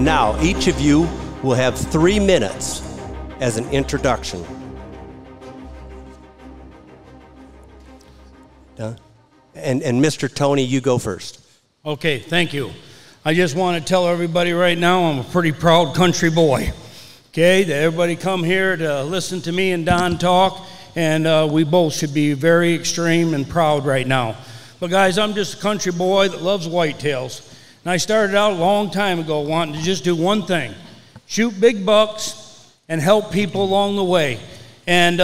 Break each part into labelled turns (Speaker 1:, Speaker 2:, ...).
Speaker 1: now each of you will have 3 minutes as an introduction. And Mr. Tony, you go first.
Speaker 2: Okay, thank you. I just want to tell everybody right now I'm a pretty proud country boy. Okay, that everybody come here to listen to me and Don talk, and we both should be very extreme and proud right now. But guys, I'm just a country boy that loves whitetails. And I started out a long time ago wanting to just do one thing, shoot big bucks and help people along the way. And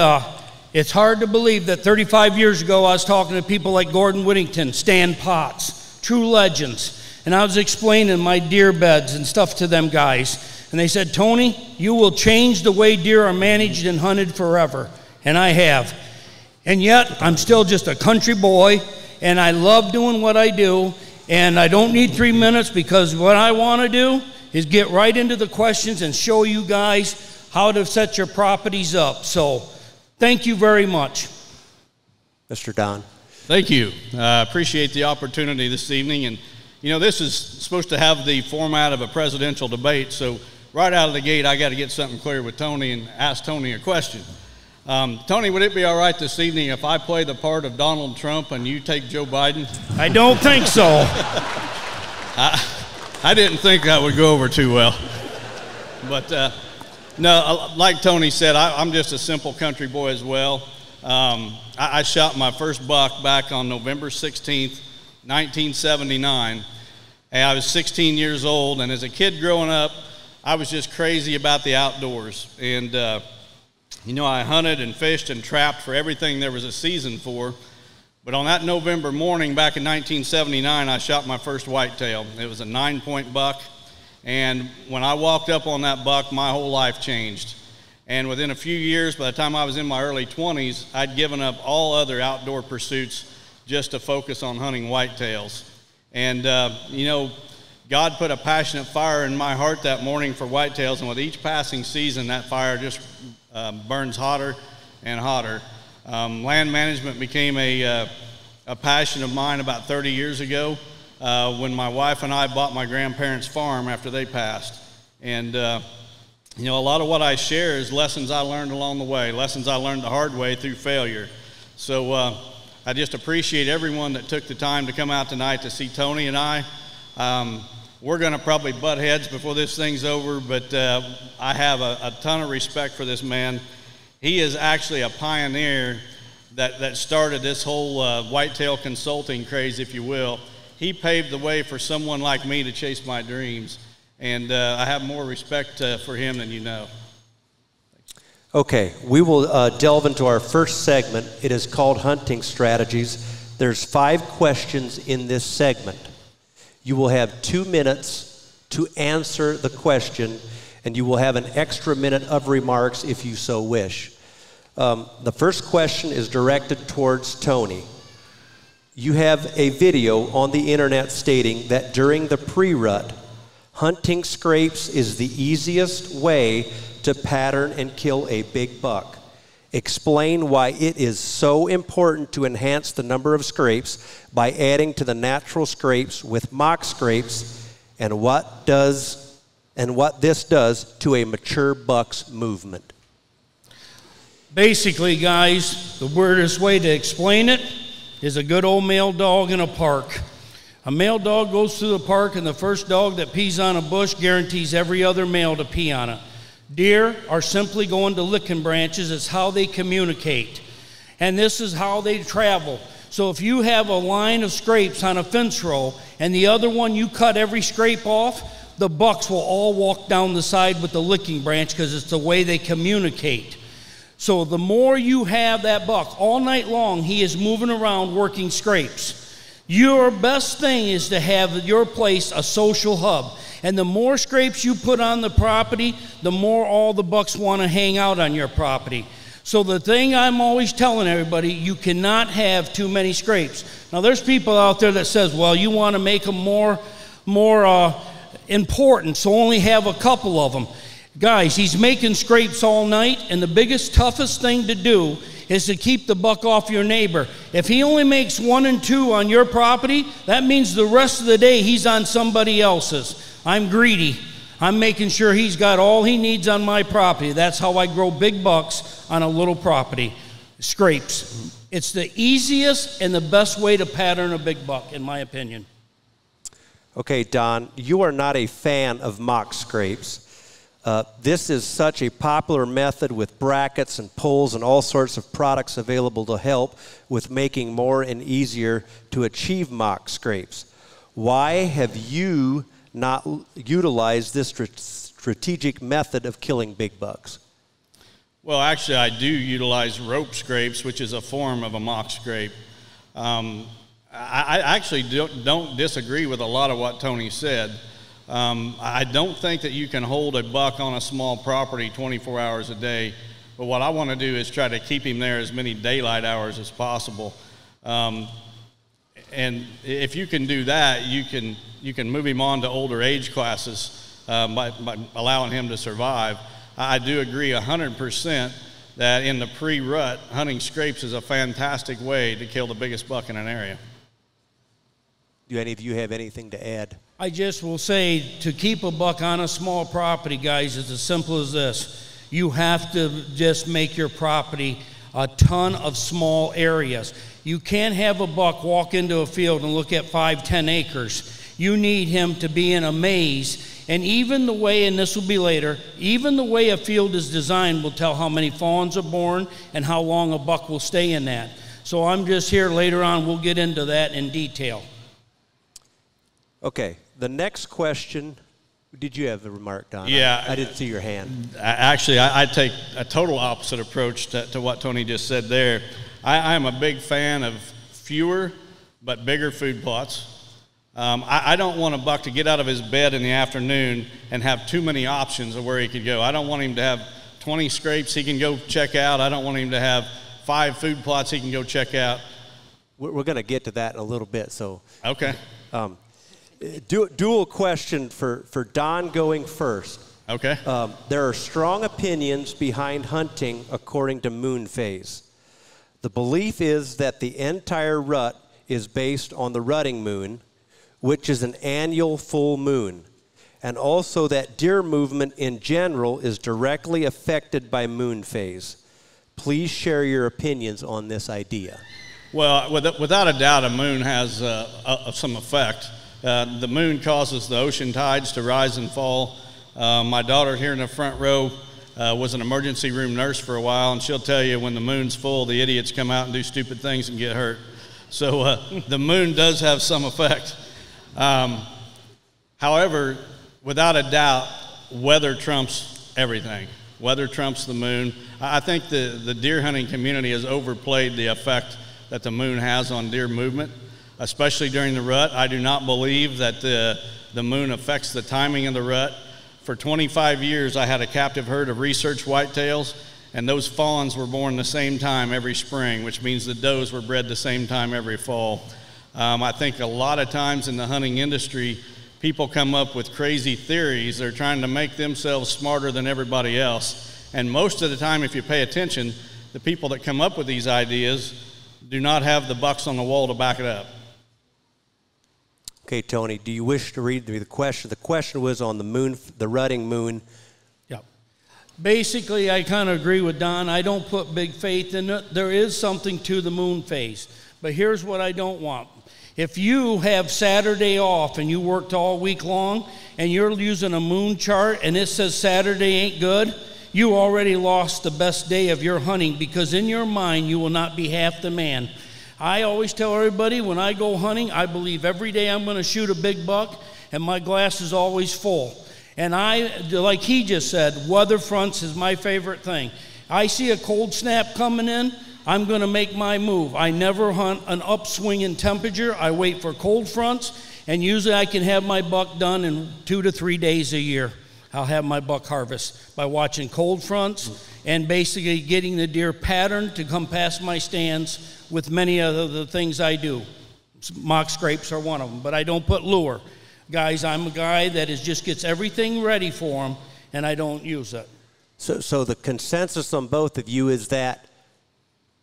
Speaker 2: it's hard to believe that 35 years ago I was talking to people like Gordon Whittington, Stan Potts, true legends. And I was explaining my deer beds and stuff to them guys. And they said, Tony, you will change the way deer are managed and hunted forever. And I have. And yet, I'm still just a country boy, and I love doing what I do. And I don't need 3 minutes because what I want to do is get right into the questions and show you guys how to set your properties up. So, thank you very much.
Speaker 1: Mr. Don.
Speaker 3: Thank you. I appreciate the opportunity this evening. And, you know, this is supposed to have the format of a presidential debate, so right out of the gate, I got to get something clear with Tony and ask Tony a question. Tony, would it be all right this evening if I play the part of Donald Trump and you take Joe Biden?
Speaker 2: I don't think so.
Speaker 3: I didn't think that would go over too well. But, no, like Tony said, I'm just a simple country boy as well. I shot my first buck back on November 16th, 1979. And I was 16 years old, and as a kid growing up, I was just crazy about the outdoors. And, you know, I hunted and fished and trapped for everything there was a season for. But on that November morning back in 1979, I shot my first whitetail. It was a 9-point buck. And when I walked up on that buck, my whole life changed. And within a few years, by the time I was in my early 20s, I'd given up all other outdoor pursuits just to focus on hunting whitetails. And, you know, God put a passionate fire in my heart that morning for whitetails, and with each passing season, that fire just burns hotter and hotter. Land management became a passion of mine about 30 years ago when my wife and I bought my grandparents' farm after they passed. And, you know, a lot of what I share is lessons I learned along the way, lessons I learned the hard way through failure. So I just appreciate everyone that took the time to come out tonight to see Tony and I. We're going to probably butt heads before this thing's over, but I have a ton of respect for this man. He is actually a pioneer that started this whole whitetail consulting craze, if you will. He paved the way for someone like me to chase my dreams, and I have more respect for him than you know.
Speaker 1: Okay, we will delve into our first segment. It is called Hunting Strategies. There's 5 questions in this segment. You will have 2 minutes to answer the question, and you will have an extra minute of remarks if you so wish. The first question is directed towards Tony. You have a video on the internet stating that during the pre-rut, hunting scrapes is the easiest way to pattern and kill a big buck. Explain why it is so important to enhance the number of scrapes by adding to the natural scrapes with mock scrapes, and what this does to a mature buck's movement.
Speaker 2: Basically, guys, the weirdest way to explain it is a good old male dog in a park. A male dog goes through the park, and the first dog that pees on a bush guarantees every other male to pee on it. Deer are simply going to licking branches. It's how they communicate. And this is how they travel. So if you have a line of scrapes on a fence row and the other one you cut every scrape off, the bucks will all walk down the side with the licking branch because it's the way they communicate. So the more you have that buck, all night long he is moving around working scrapes. Your best thing is to have your place a social hub. And the more scrapes you put on the property, the more all the bucks want to hang out on your property. So the thing I'm always telling everybody, you cannot have too many scrapes. Now there's people out there that says, well, you want to make them more important, so only have a couple of them. Guys, he's making scrapes all night, and the biggest, toughest thing to do is to keep the buck off your neighbor. If he only makes 1 and 2 on your property, that means the rest of the day he's on somebody else's. I'm greedy. I'm making sure he's got all he needs on my property. That's how I grow big bucks on a little property. Scrapes. It's the easiest and the best way to pattern a big buck, in my opinion.
Speaker 1: Okay, Don, you are not a fan of mock scrapes. This is such a popular method with brackets and pulls and all sorts of products available to help with making more and easier to achieve mock scrapes. Why have you not utilized this strategic method of killing big bucks?
Speaker 3: Well, actually, I do utilize rope scrapes, which is a form of a mock scrape. I actually don't disagree with a lot of what Tony said. I don't think that you can hold a buck on a small property 24 hours a day, but what I want to do is try to keep him there as many daylight hours as possible. And if you can do that, you can move him on to older age classes by allowing him to survive. I do agree 100% that in the pre-rut, hunting scrapes is a fantastic way to kill the biggest buck in an area.
Speaker 1: Do any of you have anything to add?
Speaker 2: I just will say, to keep a buck on a small property, guys, it's as simple as this. You have to just make your property a ton of small areas. You can't have a buck walk into a field and look at 5-10 acres. You need him to be in a maze. And even the way, and this will be later, even the way a field is designed will tell how many fawns are born and how long a buck will stay in that. So I'm just here later on, we'll get into that in detail.
Speaker 1: Okay, the next question, did you have a remark, Don?
Speaker 3: Yeah.
Speaker 1: I didn't see your hand.
Speaker 3: Actually, I take a total opposite approach to what Tony just said there. I am a big fan of fewer but bigger food plots. I don't want a buck to get out of his bed in the afternoon and have too many options of where he could go. I don't want him to have 20 scrapes he can go check out. I don't want him to have 5 food plots he can go check out.
Speaker 1: We're going to get to that in a little bit. So
Speaker 3: okay.
Speaker 1: Dual question for Don going first.
Speaker 3: Okay.
Speaker 1: There are strong opinions behind hunting according to moon phase. The belief is that the entire rut is based on the rutting moon, which is an annual full moon, and also that deer movement in general is directly affected by moon phase. Please share your opinions on this idea.
Speaker 3: Well, without a doubt, a moon has some effect. The moon causes the ocean tides to rise and fall. My daughter here in the front row was an emergency room nurse for a while, and she'll tell you when the moon's full, the idiots come out and do stupid things and get hurt. So the moon does have some effect. However, without a doubt, weather trumps everything. Weather trumps the moon. I think the deer hunting community has overplayed the effect that the moon has on deer movement, especially during the rut. I do not believe that the moon affects the timing of the rut. For 25 years, I had a captive herd of research whitetails, and those fawns were born the same time every spring, which means the does were bred the same time every fall. I think a lot of times in the hunting industry, people come up with crazy theories. They're trying to make themselves smarter than everybody else. And most of the time, if you pay attention, the people that come up with these ideas do not have the bucks on the wall to back it up.
Speaker 1: Okay, Tony, do you wish to read the question? The question was on the moon, the rutting moon.
Speaker 2: Yeah. Basically, I kind of agree with Don. I don't put big faith in it. There is something to the moon phase. But here's what I don't want. If you have Saturday off and you worked all week long and you're using a moon chart and it says Saturday ain't good, you already lost the best day of your hunting, because in your mind you will not be half the man. I always tell everybody when I go hunting, I believe every day I'm going to shoot a big buck, and my glass is always full. And I, like he just said, weather fronts is my favorite thing. I see a cold snap coming in, I'm going to make my move. I never hunt an upswing in temperature. I wait for cold fronts, and usually I can have my buck done in 2 to 3 days a year. I'll have my buck harvest by watching cold fronts and basically getting the deer patterned to come past my stands with many of the things I do. Mock scrapes are one of them, but I don't put lure. Guys, I'm a guy that just gets everything ready for them, and I don't use it.
Speaker 1: So the consensus on both of you is that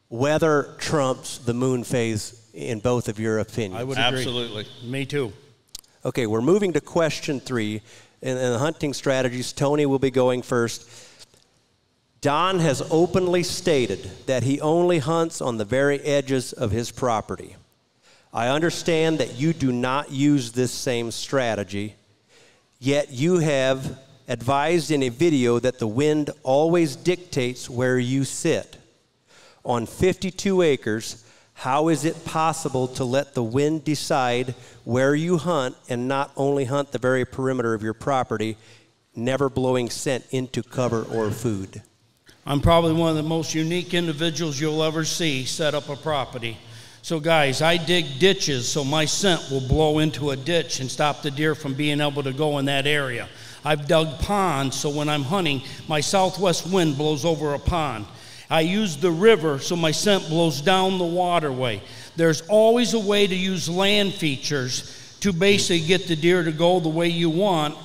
Speaker 1: weather trumps the moon phase in both of your opinions.
Speaker 2: I would agree.
Speaker 3: Absolutely.
Speaker 2: Me too.
Speaker 1: Okay, we're moving to question 3. in the hunting strategies. Tony will be going first. Don has openly stated that he only hunts on the very edges of his property. I understand that you do not use this same strategy, yet you have advised in a video that the wind always dictates where you sit. On 52 acres, how is it possible to let the wind decide where you hunt and not only hunt the very perimeter of your property, never blowing scent into cover or food?
Speaker 2: I'm probably one of the most unique individuals you'll ever see set up a property. So guys, I dig ditches so my scent will blow into a ditch and stop the deer from being able to go in that area. I've dug ponds so when I'm hunting, my southwest wind blows over a pond. I use the river so my scent blows down the waterway. There's always a way to use land features to basically get the deer to go the way you want.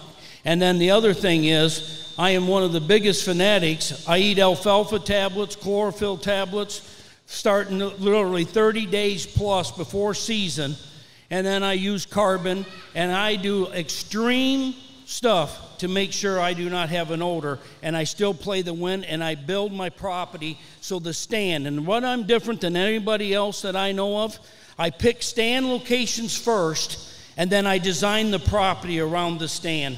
Speaker 2: And then the other thing is, I am one of the biggest fanatics. I eat alfalfa tablets, chlorophyll tablets, starting literally 30 days plus before season. And then I use carbon, and I do extreme stuff to make sure I do not have an odor, and I still play the wind, and I build my property so the stand. And what I'm different than anybody else that I know of, I pick stand locations first, and then I design the property around the stand.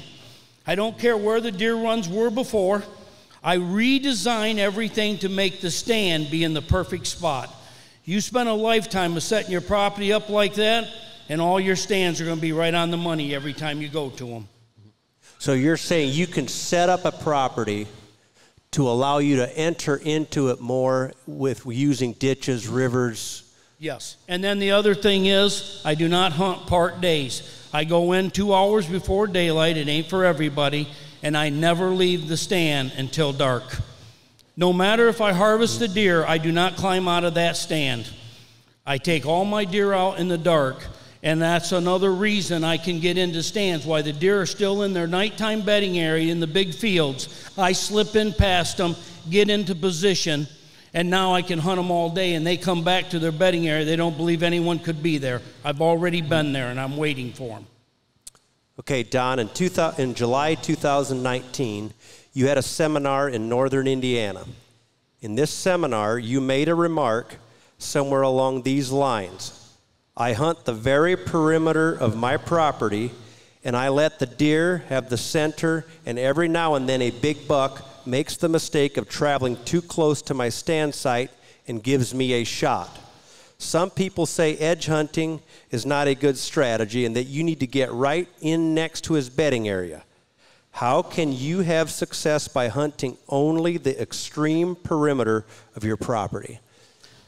Speaker 2: I don't care where the deer runs were before. I redesign everything to make the stand be in the perfect spot. You spend a lifetime of setting your property up like that, and all your stands are going to be right on the money every time you go to them.
Speaker 1: So you're saying you can set up a property to allow you to enter into it more with using ditches, rivers?
Speaker 2: Yes. And then the other thing is, I do not hunt part days. I go in 2 hours before daylight. It ain't for everybody. And I never leave the stand until dark. No matter if I harvest a deer, I do not climb out of that stand. I take all my deer out in the dark. And that's another reason I can get into stands, why the deer are still in their nighttime bedding area in the big fields. I slip in past them, get into position, and now I can hunt them all day, and they come back to their bedding area. They don't believe anyone could be there. I've already been there, and I'm waiting for them.
Speaker 1: Okay, Don, in July 2019, you had a seminar in northern Indiana. In this seminar, you made a remark somewhere along these lines. I hunt the very perimeter of my property, and I let the deer have the center, and every now and then a big buck makes the mistake of traveling too close to my stand site and gives me a shot. Some people say edge hunting is not a good strategy and that you need to get right in next to his bedding area. How can you have success by hunting only the extreme perimeter of your property?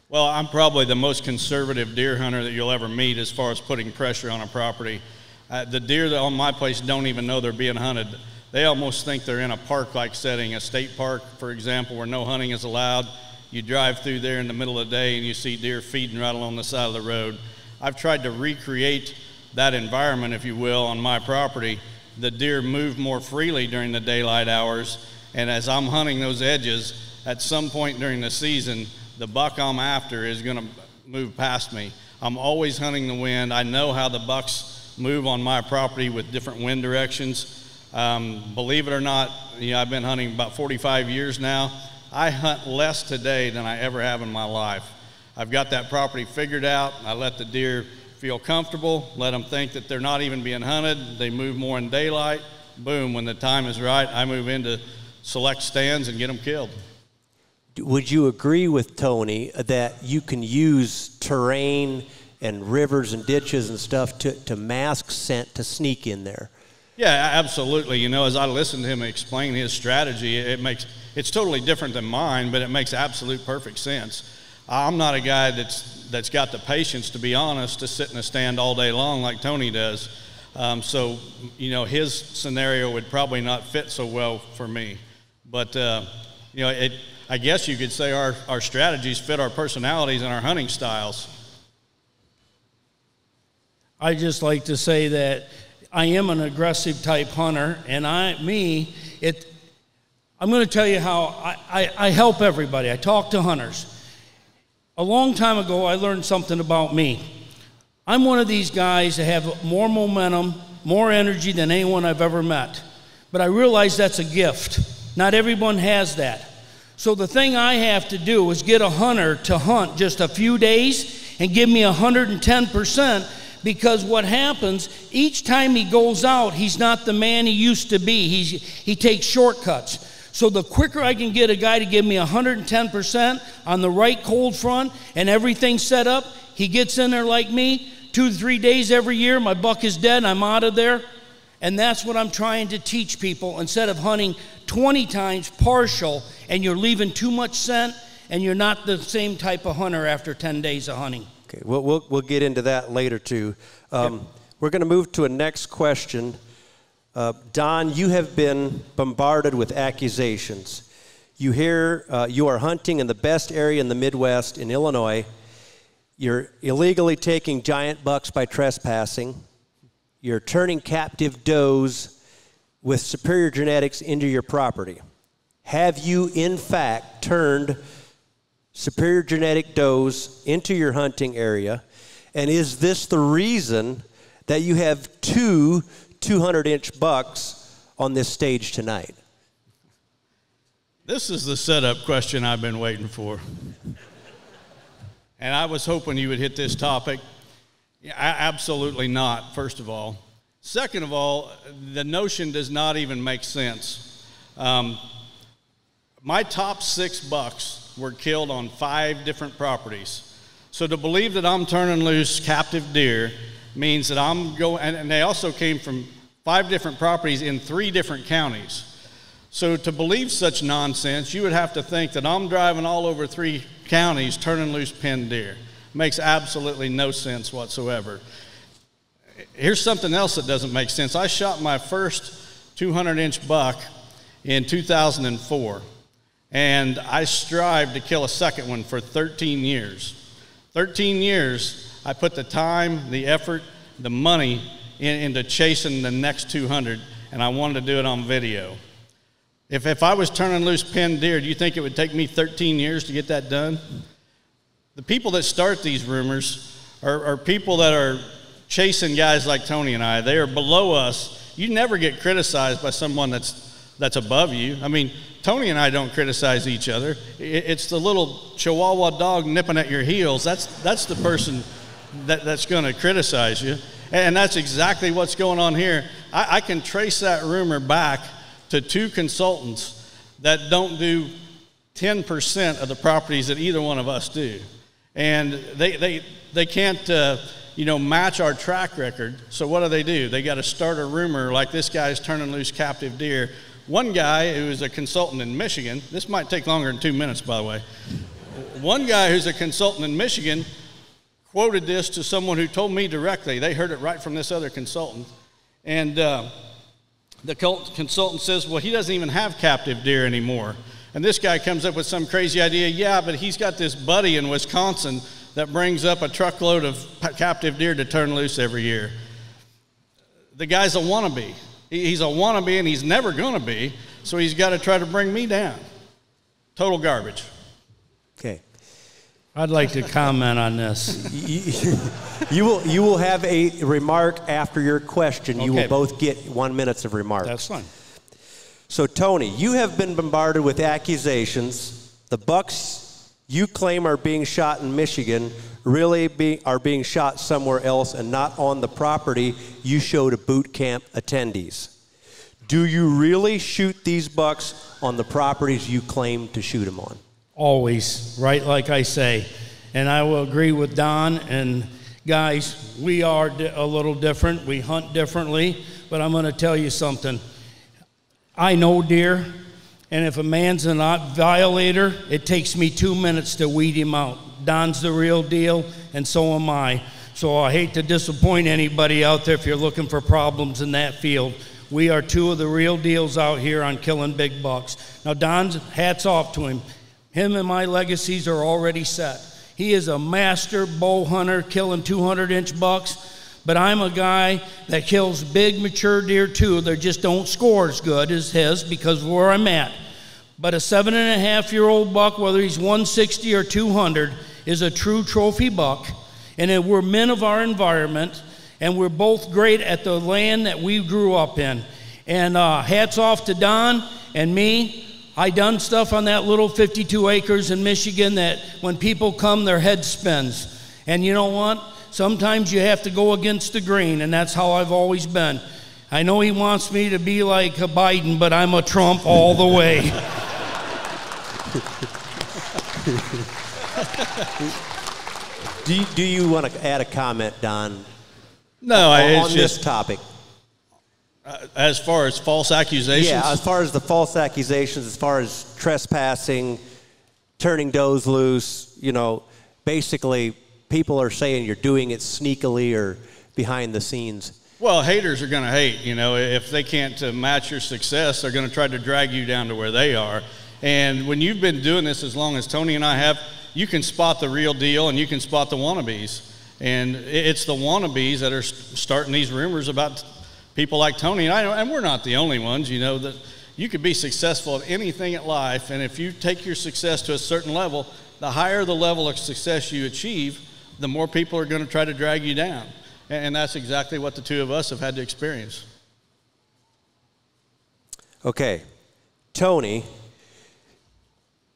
Speaker 3: Well, I'm probably the most conservative deer hunter that you'll ever meet as far as putting pressure on a property. The deer that on my place don't even know they're being hunted. They almost think they're in a park-like setting, a state park, for example, where no hunting is allowed. You drive through there in the middle of the day and you see deer feeding right along the side of the road. I've tried to recreate that environment, if you will, on my property. The deer move more freely during the daylight hours, and as I'm hunting those edges, at some point during the season, the buck I'm after is going to move past me. I'm always hunting the wind. I know how the bucks move on my property with different wind directions. Believe it or not, I've been hunting about 45 years now. I hunt less today than I ever have in my life. I've got that property figured out. I let the deer feel comfortable, let them think that they're not even being hunted. They move more in daylight. Boom, when the time is right, I move into select stands and get them killed.
Speaker 1: Would you agree with Tony that you can use terrain and rivers and ditches and stuff to mask scent, to sneak in there?
Speaker 3: Yeah, absolutely. As I listen to him explain his strategy, it's totally different than mine, but it makes absolute perfect sense. I'm not a guy that's got the patience, to be honest, to sit in a stand all day long like Tony does. So his scenario would probably not fit so well for me. But I guess you could say our strategies fit our personalities and our hunting styles.
Speaker 2: I just like to say that I am an aggressive type hunter, and I'm going to tell you how I help everybody. I talk to hunters. A long time ago, I learned something about me. I'm one of these guys that have more momentum, more energy than anyone I've ever met. But I realize that's a gift. Not everyone has that. So the thing I have to do is get a hunter to hunt just a few days and give me 110%, because what happens, each time he goes out, he's not the man he used to be. He takes shortcuts. So the quicker I can get a guy to give me 110% on the right cold front and everything set up, he gets in there like me, 2 to 3 days every year, my buck is dead, I'm out of there. And that's what I'm trying to teach people. Instead of hunting 20 times partial and you're leaving too much scent and you're not the same type of hunter after 10 days of hunting.
Speaker 1: Okay, we'll get into that later too. We're going to move to a next question. Don, you have been bombarded with accusations. You hear you are hunting in the best area in the Midwest in Illinois. You're illegally taking giant bucks by trespassing. You're turning captive does with superior genetics into your property. Have you, in fact, turned superior genetic does into your hunting area? And is this the reason that you have 2 200-inch bucks on this stage tonight?
Speaker 3: This is the setup question I've been waiting for. And I was hoping you would hit this topic. Yeah, absolutely not, first of all. Second of all, the notion does not even make sense. My top 6 bucks were killed on 5 different properties. So to believe that I'm turning loose captive deer means that I'm going, and they also came from 5 different properties in 3 different counties. So to believe such nonsense, you would have to think that I'm driving all over 3 counties turning loose pinned deer. Makes absolutely no sense whatsoever. Here's something else that doesn't make sense. I shot my first 200-inch buck in 2004, and I strived to kill a second one for 13 years. 13 years, I put the time, the effort, the money into chasing the next 200, and I wanted to do it on video. If I was turning loose pinned deer, do you think it would take me 13 years to get that done? The people that start these rumors are people that are chasing guys like Tony and I. They are below us. You never get criticized by someone that's above you. I mean, Tony and I don't criticize each other. It's the little Chihuahua dog nipping at your heels. That's the person that's going to criticize you. And that's exactly what's going on here. I can trace that rumor back to 2 consultants that don't do 10% of the properties that either one of us do. And they can't, match our track record. So what do? They got to start a rumor like this guy's turning loose captive deer. One guy who is a consultant in Michigan, this might take longer than 2 minutes, by the way. One guy who's a consultant in Michigan quoted this to someone who told me directly. They heard it right from this other consultant. And the consultant says, well, he doesn't even have captive deer anymore. And this guy comes up with some crazy idea. Yeah, but he's got this buddy in Wisconsin that brings up a truckload of captive deer to turn loose every year. The guy's a wannabe. He's a wannabe, and he's never going to be, so he's got to try to bring me down. Total garbage.
Speaker 1: Okay.
Speaker 2: I'd like to comment on this.
Speaker 1: You will have a remark after your question. Okay. You will both get 1 minute of remarks.
Speaker 2: That's fine.
Speaker 1: So, Tony, you have been bombarded with accusations. The bucks you claim are being shot in Michigan really are being shot somewhere else and not on the property you showed to boot camp attendees. Do you really shoot these bucks on the properties you claim to shoot them on?
Speaker 2: Always, right, like I say. And I will agree with Don. And guys, we are a little different. We hunt differently. But I'm going to tell you something. I know deer, and if a man's a violator, it takes me 2 minutes to weed him out. Don's the real deal, and so am I. So I hate to disappoint anybody out there if you're looking for problems in that field. We are 2 of the real deals out here on killing big bucks. Now, Don's, hats off to him. Him and my legacies are already set. He is a master bow hunter killing 200-inch bucks. But I'm a guy that kills big mature deer too. They just don't score as good as his because of where I'm at. But a 7.5-year-old buck, whether he's 160 or 200, is a true trophy buck. And we're men of our environment, and we're both great at the land that we grew up in. And hats off to Don and me. I done stuff on that little 52 acres in Michigan that when people come, their head spins. And you know what? Sometimes you have to go against the grain, and that's how I've always been. I know he wants me to be like a Biden, but I'm a Trump all the way.
Speaker 1: Do you want to add a comment, Don?
Speaker 3: No,
Speaker 1: on this topic.
Speaker 3: As far as false accusations?
Speaker 1: Yeah, as far as the false accusations, as far as trespassing, turning does loose, you know, basically people are saying you're doing it sneakily or behind the scenes.
Speaker 3: Well, haters are going to hate. You know, if they can't match your success, they're going to try to drag you down to where they are. And when you've been doing this as long as Tony and I have, you can spot the real deal and you can spot the wannabes. And it's the wannabes that are starting these rumors about people like Tony and I, and we're not the only ones. You know, that you could be successful at anything in life, and if you take your success to a certain level, the higher the level of success you achieve, the more people are going to try to drag you down. And that's exactly what the two of us have had to experience.
Speaker 1: Okay, Tony,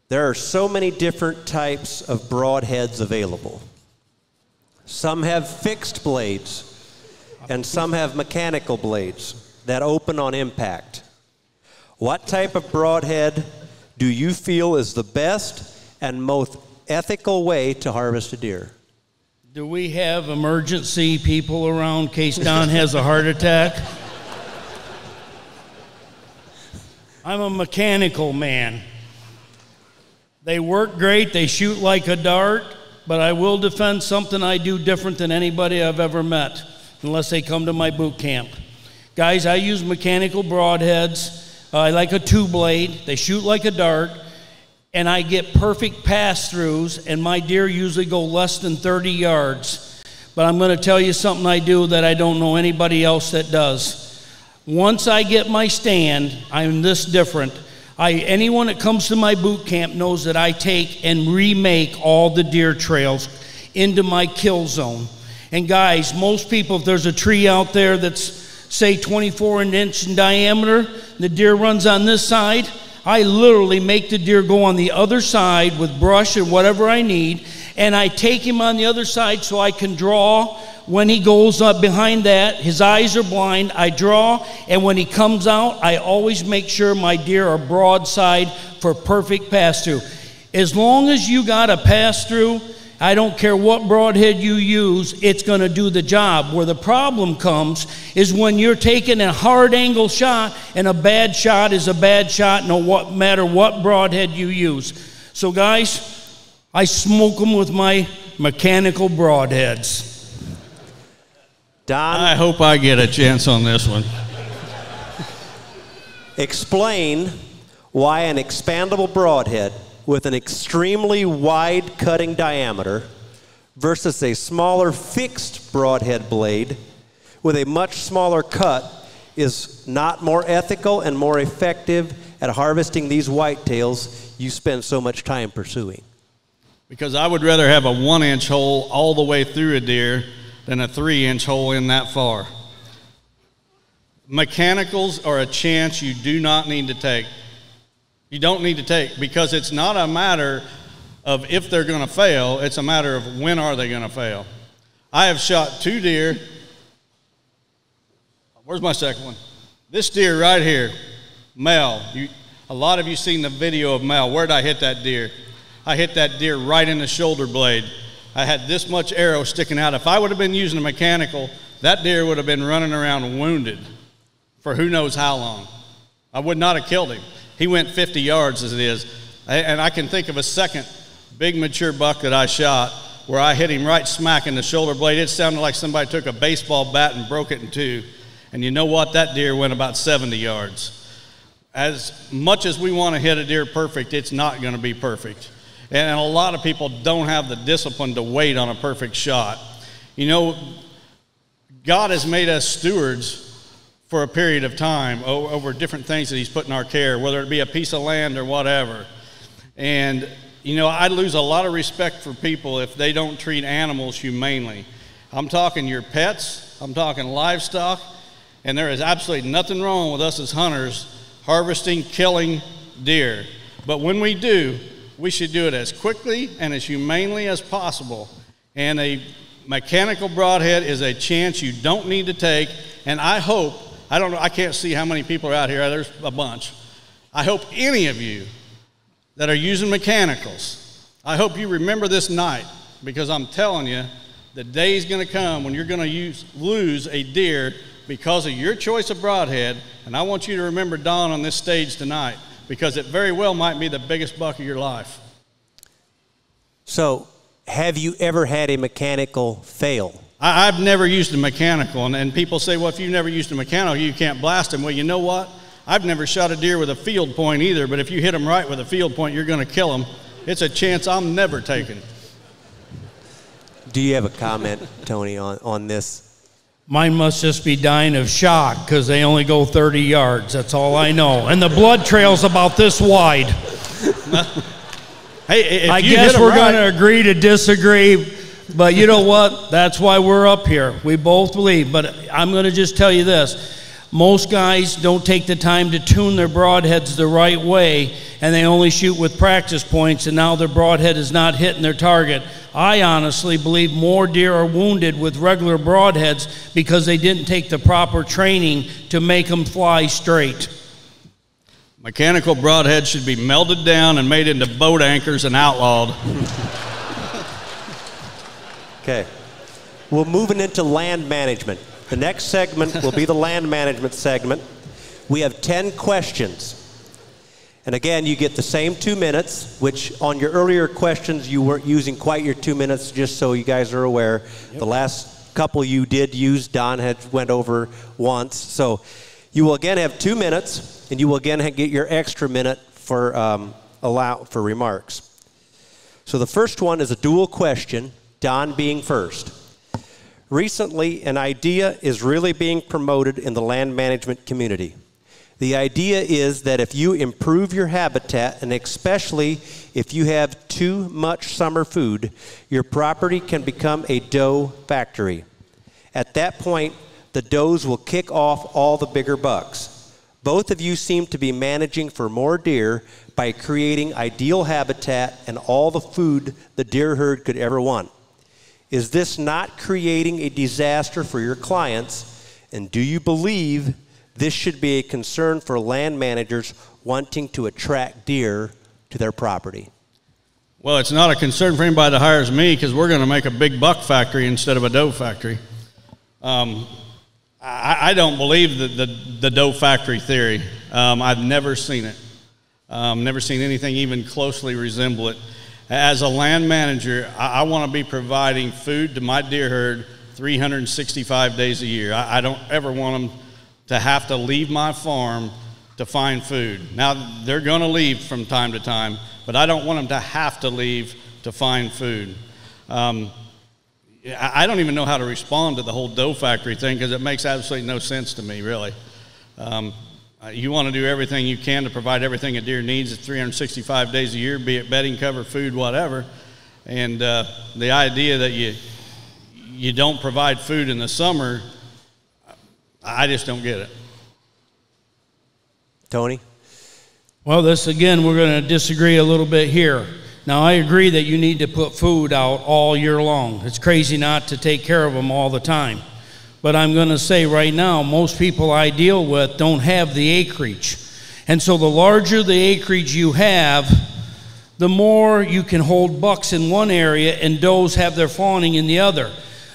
Speaker 1: there are so many different types of broadheads available. Some have fixed blades, and some have mechanical blades that open on impact. What type of broadhead do you feel is the best and most ethical way to harvest a deer?
Speaker 2: Do we have emergency people around in case Don has a heart attack? I'm a mechanical man. They work great, they shoot like a dart, but I will defend something I do different than anybody I've ever met, unless they come to my boot camp. Guys, I use mechanical broadheads. I like a two-blade. They shoot like a dart, and I get perfect pass-throughs, and my deer usually go less than 30 yards. But I'm going to tell you something I do that I don't know anybody else that does. Once I get my stand, I'm this different. Anyone that comes to my boot camp knows that I take and remake all the deer trails into my kill zone. And guys, most people, if there's a tree out there that's, say, 24 inch in diameter, the deer runs on this side, I literally make the deer go on the other side with brush and whatever I need, and I take him on the other side so I can draw. When he goes up behind that, his eyes are blind, I draw, and when he comes out, I always make sure my deer are broadside for perfect pass-through. As long as you got a pass-through, I don't care what broadhead you use, it's going to do the job. Where the problem comes is when you're taking a hard angle shot, and a bad shot is a bad shot no matter what broadhead you use. So guys, I smoke them with my mechanical broadheads.
Speaker 1: Don,
Speaker 3: I hope I get a chance on this one.
Speaker 1: explain why an expandable broadhead with an extremely wide cutting diameter versus a smaller fixed broadhead blade with a much smaller cut is not more ethical and more effective at harvesting these whitetails you spend so much time pursuing.
Speaker 3: Because I would rather have a 1-inch hole all the way through a deer than a 3-inch hole in that far. Mechanicals are a chance you do not need to take. You don't need to take, because it's not a matter of if they're going to fail, it's a matter of when are they going to fail. I have shot 2 deer. Where's my second one? This deer right here, Mel. A lot of you seen the video of Mel. Where did I hit that deer? I hit that deer right in the shoulder blade. I had this much arrow sticking out. If I would have been using a mechanical, that deer would have been running around wounded for who knows how long. I would not have killed him. He went 50 yards as it is. And I can think of a second big mature buck that I shot where I hit him right smack in the shoulder blade. It sounded like somebody took a baseball bat and broke it in 2. And you know what? That deer went about 70 yards. As much as we want to hit a deer perfect, it's not going to be perfect. And a lot of people don't have the discipline to wait on a perfect shot. You know, God has made us stewards for a period of time over different things that he's put in our care, whether it be a piece of land or whatever. And, you know, I lose a lot of respect for people if they don't treat animals humanely. I'm talking your pets, I'm talking livestock. And there is absolutely nothing wrong with us as hunters harvesting, killing deer. But when we do, we should do it as quickly and as humanely as possible. And a mechanical broadhead is a chance you don't need to take. And I hope, I don't know, I can't see how many people are out here. There's a bunch. I hope any of you that are using mechanicals, I hope you remember this night, because I'm telling you, the day is going to come when you're going to lose a deer because of your choice of broadhead. And I want you to remember Don on this stage tonight, because it very well might be the biggest buck of your life.
Speaker 1: So, have you ever had a mechanical fail?
Speaker 3: I've never used a mechanical, and people say, well, if you've never used a mechanical, you can't blast them. Well, you know what? I've never shot a deer with a field point either, but if you hit them right with a field point, you're going to kill them. It's a chance I'm never taking.
Speaker 1: Do you have a comment, Tony, on this?
Speaker 2: Mine must just be dying of shock because they only go 30 yards. That's all I know. And the blood trail's about this wide.
Speaker 3: Hey,
Speaker 2: I guess we're going to agree to disagree, but you know what? That's why we're up here. We both believe. But I'm going to just tell you this. Most guys don't take the time to tune their broadheads the right way, and they only shoot with practice points, and now their broadhead is not hitting their target. I honestly believe more deer are wounded with regular broadheads because they didn't take the proper training to make them fly straight.
Speaker 3: Mechanical broadheads should be melted down and made into boat anchors and outlawed.
Speaker 1: Okay. We're moving into land management. The next segment will be the land management segment. We have 10 questions. And again, you get the same 2 minutes, which on your earlier questions, you weren't using quite your 2 minutes, just so you guys are aware. Yep. The last couple you did use, Don had went over once. So you will again have 2 minutes, and you will again get your extra minute for remarks. So the first one is a dual question, Don being first. Recently, an idea is really being promoted in the land management community. The idea is that if you improve your habitat, and especially if you have too much summer food, your property can become a doe factory. At that point, the does will kick off all the bigger bucks. Both of you seem to be managing for more deer by creating ideal habitat and all the food the deer herd could ever want. Is this not creating a disaster for your clients? And do you believe this should be a concern for land managers wanting to attract deer to their property?
Speaker 3: Well, it's not a concern for anybody that hires me, because we're going to make a big buck factory instead of a doe factory. I don't believe the doe factory theory. I've never seen it. Never seen anything even closely resemble it. As a land manager, I want to be providing food to my deer herd 365 days a year. I don't ever want them to have to leave my farm to find food. Now, they're going to leave from time to time, but I don't want them to have to leave to find food. I don't even know how to respond to the whole doe factory thing, because it makes absolutely no sense to me, really. You want to do everything you can to provide everything a deer needs at 365 days a year, be it bedding, cover, food, whatever. And the idea that you don't provide food in the summer, I just don't get it.
Speaker 1: Tony?
Speaker 2: Well, this again, we're going to disagree a little bit here. Now, I agree that you need to put food out all year long. It's crazy not to take care of them all the time. But I'm going to say right now, most people I deal with don't have the acreage. And so the larger the acreage you have, the more you can hold bucks in one area and does have their fawning in the other.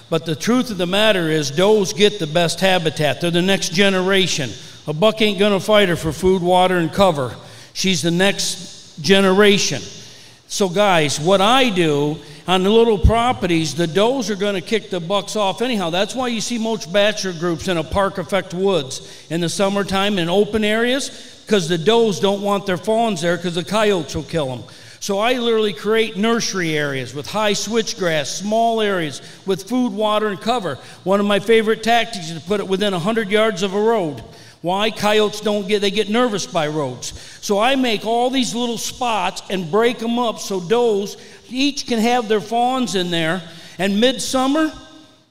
Speaker 2: But the truth of the matter is, does get the best habitat. They're the next generation. A buck ain't going to fight her for food, water, and cover. She's the next generation. So guys, what I do on the little properties, the does are going to kick the bucks off anyhow. That's why you see most bachelor groups in a park effect woods in the summertime in open areas, because the does don't want their fawns there because the coyotes will kill them. So I literally create nursery areas with high switchgrass, small areas with food, water, and cover. One of my favorite tactics is to put it within 100 yards of a road. Why? Coyotes they get nervous by roads. So I make all these little spots and break them up so does each can have their fawns in there. And midsummer,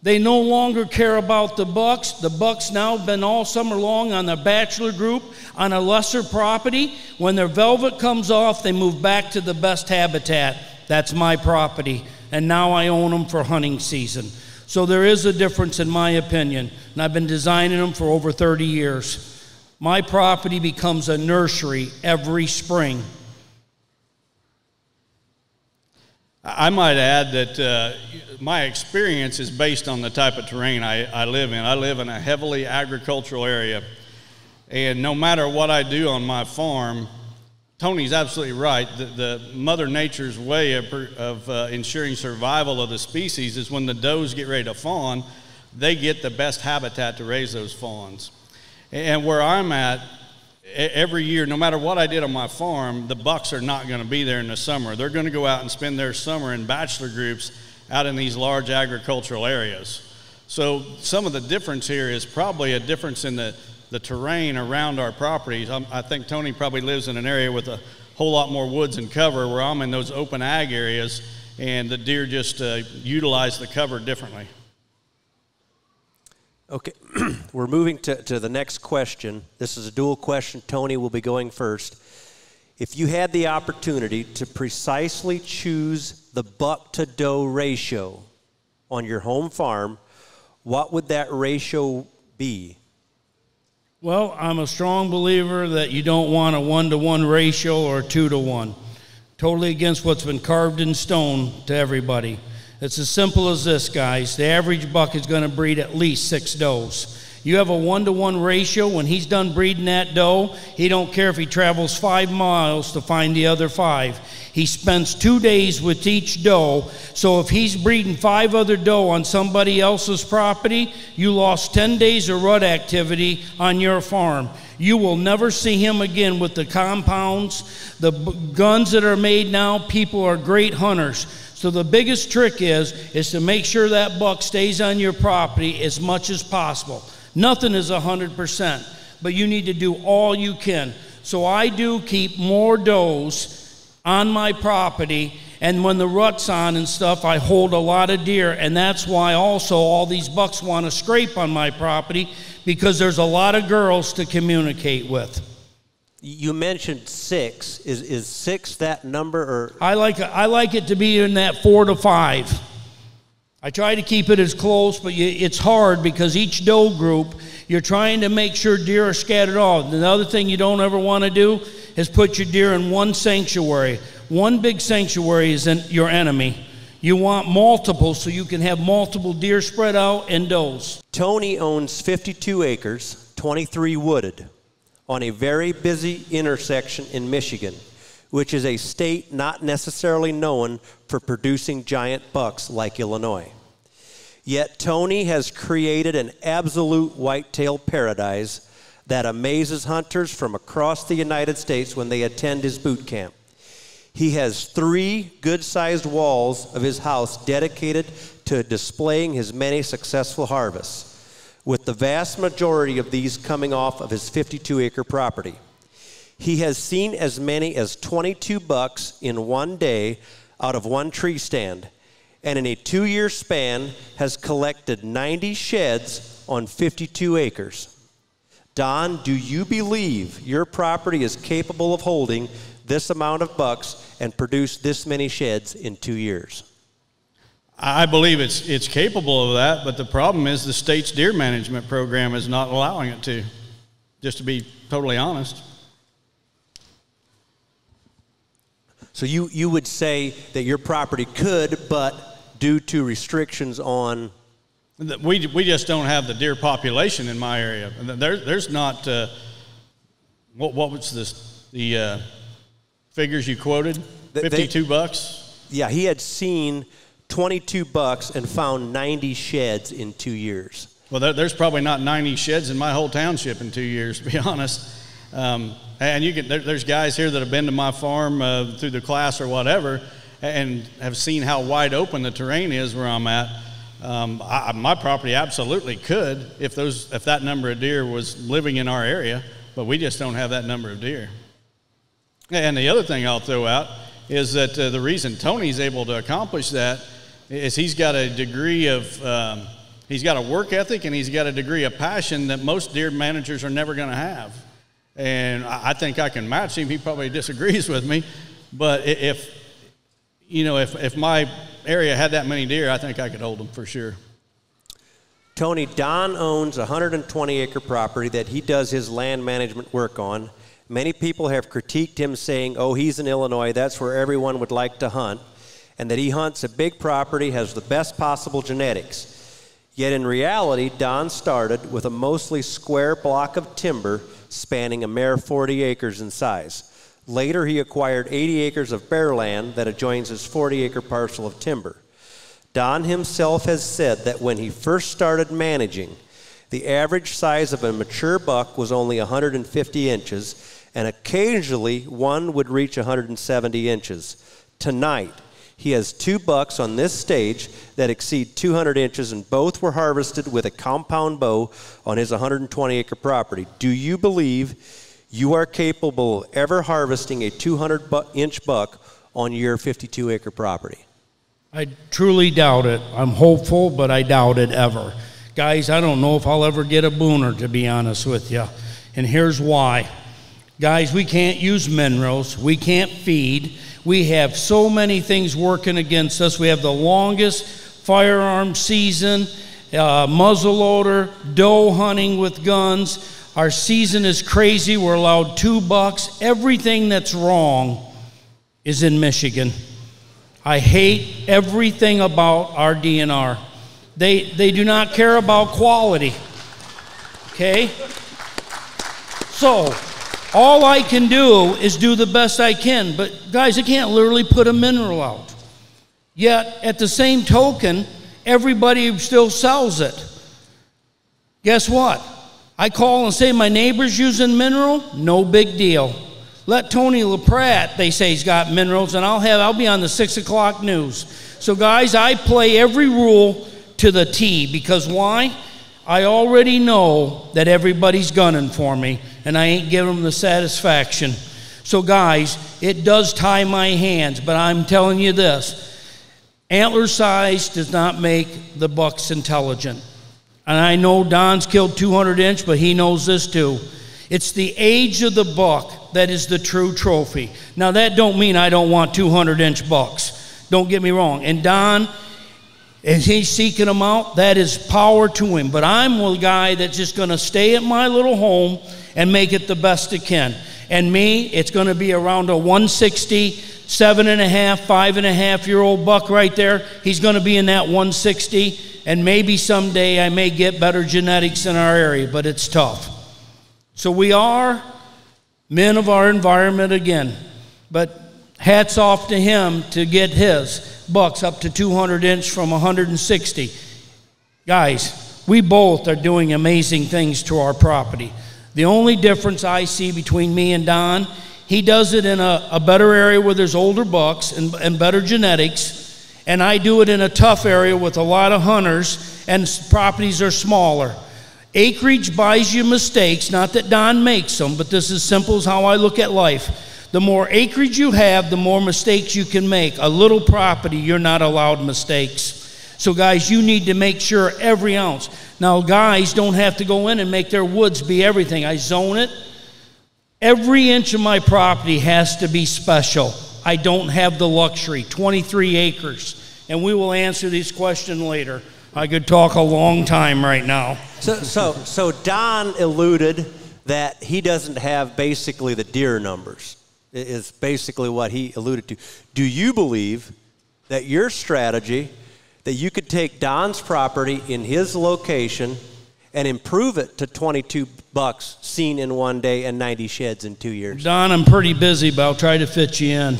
Speaker 2: They no longer care about the bucks. The bucks now been all summer long on the bachelor group on a lesser property. When their velvet comes off, they move back to the best habitat. That's my property, and now I own them for hunting season. So there is a difference in my opinion, and I've been designing them for over 30 years. My property becomes a nursery every spring.
Speaker 3: I might add that my experience is based on the type of terrain I live in. I live in a heavily agricultural area, and no matter what I do on my farm, Tony's absolutely right. The Mother Nature's way of ensuring survival of the species is when the does get ready to fawn, they get the best habitat to raise those fawns. And where I'm at, every year, no matter what I did on my farm, the bucks are not going to be there in the summer. They're going to go out and spend their summer in bachelor groups out in these large agricultural areas. So some of the difference here is probably a difference in the terrain around our properties. I think Tony probably lives in an area with a whole lot more woods and cover, where I'm in those open ag areas, and the deer just utilize the cover differently.
Speaker 1: Okay, we're moving to the next question. This is a dual question. Tony will be going first. If you had the opportunity to precisely choose the buck to doe ratio on your home farm, what would that ratio be?
Speaker 2: Well, I'm a strong believer that you don't want a 1-to-1 ratio or 2-to-1. Totally against what's been carved in stone to everybody. It's as simple as this, guys. The average buck is going to breed at least 6 does. You have a 1-to-1 ratio. When he's done breeding that doe, he don't care if he travels 5 miles to find the other 5. He spends 2 days with each doe. So if he's breeding 5 other doe on somebody else's property, you lost 10 days of rut activity on your farm. You will never see him again with the compounds, the guns that are made now. People are great hunters. So the biggest trick is to make sure that buck stays on your property as much as possible. Nothing is 100%, but you need to do all you can. So I do keep more does on my property, and when the rut's on and stuff, I hold a lot of deer, and that's why also all these bucks want to scrape on my property, because there's a lot of girls to communicate with.
Speaker 1: You mentioned 6. Is 6 that number, or?
Speaker 2: I like it to be in that 4 to 5. I try to keep it as close, but it's hard because each doe group, you're trying to make sure deer are scattered off. The other thing you don't ever want to do is put your deer in one sanctuary. One big sanctuary is your enemy. You want multiple so you can have multiple deer spread out and does.
Speaker 1: Tony owns 52 acres, 23 wooded, on a very busy intersection in Michigan, which is a state not necessarily known for producing giant bucks like Illinois. Yet Tony has created an absolute whitetail paradise that amazes hunters from across the United States when they attend his boot camp. He has 3 good-sized walls of his house dedicated to displaying his many successful harvests, with the vast majority of these coming off of his 52-acre property. He has seen as many as 22 bucks in one day out of one tree stand, and in a 2-year span has collected 90 sheds on 52 acres. Don, do you believe your property is capable of holding this amount of bucks and produce this many sheds in 2 years?
Speaker 3: I believe it's capable of that, but the problem is the state's deer management program is not allowing it to, just to be totally honest.
Speaker 1: So you would say that your property could, but due to restrictions on...
Speaker 3: We just don't have the deer population in my area. There's not... what was the figures you quoted? 52 bucks?
Speaker 1: Yeah, he had seen 22 bucks and found 90 sheds in 2 years.
Speaker 3: Well, there's probably not 90 sheds in my whole township in 2 years, to be honest. And there's guys here that have been to my farm through the class or whatever, and have seen how wide open the terrain is where I'm at. My property absolutely could if that number of deer was living in our area, but we just don't have that number of deer. And the other thing I'll throw out is that the reason Tony's able to accomplish that is he's got a degree of He's got a work ethic, and he's got a degree of passion that most deer managers are never going to have. And I think I can match him. He probably disagrees with me. But if my area had that many deer, I think I could hold them for sure.
Speaker 1: Tony, Don owns a 120-acre property that he does his land management work on. Many people have critiqued him, saying, oh, he's in Illinois, that's where everyone would like to hunt, and that he hunts a big property, has the best possible genetics. Yet in reality, Don started with a mostly square block of timber spanning a mere 40 acres in size. Later, he acquired 80 acres of bare land that adjoins his 40-acre parcel of timber. Don himself has said that when he first started managing, the average size of a mature buck was only 150 inches, and occasionally one would reach 170 inches. Tonight, he has 2 bucks on this stage that exceed 200 inches, and both were harvested with a compound bow on his 120-acre property. Do you believe you are capable of ever harvesting a 200-inch buck on your 52-acre property?
Speaker 2: I truly doubt it. I'm hopeful, but I doubt it ever. Guys, I don't know if I'll ever get a booner, to be honest with you. And here's why. Guys, we can't use minerals. We can't feed. We have so many things working against us. We have the longest firearm season, muzzleloader, doe hunting with guns. Our season is crazy. We're allowed 2 bucks. Everything that's wrong is in Michigan. I hate everything about our DNR. They do not care about quality. Okay? So, all I can do is do the best I can. But guys, I can't literally put a mineral out. Yet, at the same token, everybody still sells it. Guess what? I call and say my neighbor's using mineral, no big deal. Let Tony Lapratt, they say he's got minerals, and I'll be on the 6 o'clock news. So guys, I play every rule to the T, because why? I already know that everybody's gunning for me, and I ain't giving them the satisfaction. So guys, it does tie my hands, but I'm telling you this, antler size does not make the bucks intelligent. And I know Don's killed 200-inch, but he knows this too. It's the age of the buck that is the true trophy. Now that don't mean I don't want 200-inch bucks. Don't get me wrong. And Don, as he's seeking them out, that is power to him. But I'm the guy that's just going to stay at my little home and make it the best it can. And me, it's going to be around a 160, 7.5, 5.5-year-old buck right there. He's going to be in that 160, and maybe someday I may get better genetics in our area, but it's tough. So we are men of our environment again, but hats off to him to get his bucks up to 200-inch from 160. Guys, we both are doing amazing things to our property. The only difference I see between me and Don, he does it in a better area where there's older bucks and better genetics, and I do it in a tough area with a lot of hunters, and properties are smaller. Acreage buys you mistakes, not that Don makes them, but this is simple as how I look at life. The more acreage you have, the more mistakes you can make. A little property, you're not allowed mistakes. So guys, you need to make sure every ounce. Now guys don't have to go in and make their woods be everything. I zone it. Every inch of my property has to be special. I don't have the luxury, 23 acres. And we will answer these questions later. I could talk a long time right now.
Speaker 1: So Don alluded that he doesn't have basically the deer numbers, is basically what he alluded to. Do you believe that your strategy, that you could take Don's property in his location and improve it to 22 bucks seen in one day and 90 sheds in 2 years?
Speaker 2: Don, I'm pretty busy, but I'll try to fit you in.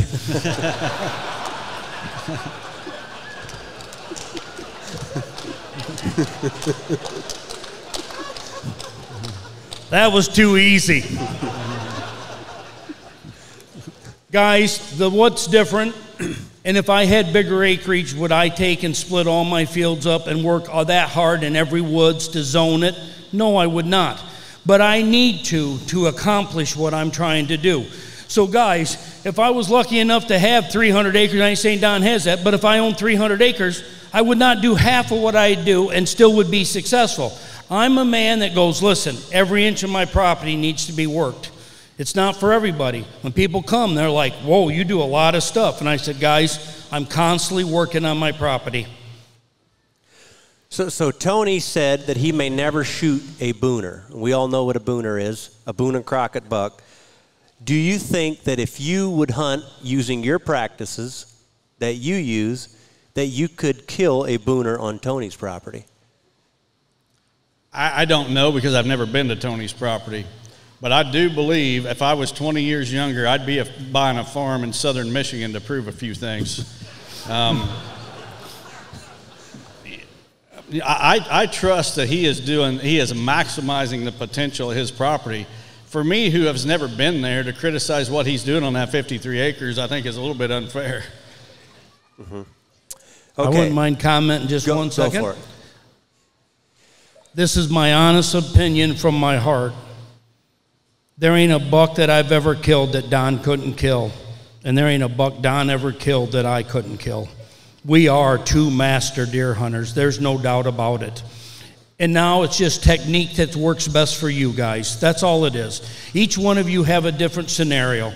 Speaker 2: That was too easy. Guys, what's different, and if I had bigger acreage, would I take and split all my fields up and work that hard in every woods to zone it? No, I would not. But I need to accomplish what I'm trying to do. So guys, if I was lucky enough to have 300 acres, I ain't saying Don has that, but if I owned 300 acres, I would not do half of what I do and still would be successful. I'm a man that goes, listen, every inch of my property needs to be worked. It's not for everybody. When people come, they're like, whoa, you do a lot of stuff. And I said, guys, I'm constantly working on my property.
Speaker 1: So Tony said that he may never shoot a booner. We all know what a booner is, a Boone and Crockett buck. Do you think that if you would hunt using your practices that you use, that you could kill a booner on Tony's property?
Speaker 3: I don't know because I've never been to Tony's property. But I do believe if I was 20 years younger, I'd be buying a farm in southern Michigan to prove a few things. I trust that he is maximizing the potential of his property. For me, who has never been there, to criticize what he's doing on that 53 acres, I think is a little bit unfair.
Speaker 1: Mm-hmm.
Speaker 2: Okay. I wouldn't mind commenting just 1 second.
Speaker 1: Go for it.
Speaker 2: This is my honest opinion from my heart. There ain't a buck that I've ever killed that Don couldn't kill. And there ain't a buck Don ever killed that I couldn't kill. We are two master deer hunters. There's no doubt about it. And now it's just technique that works best for you guys. That's all it is. Each one of you have a different scenario.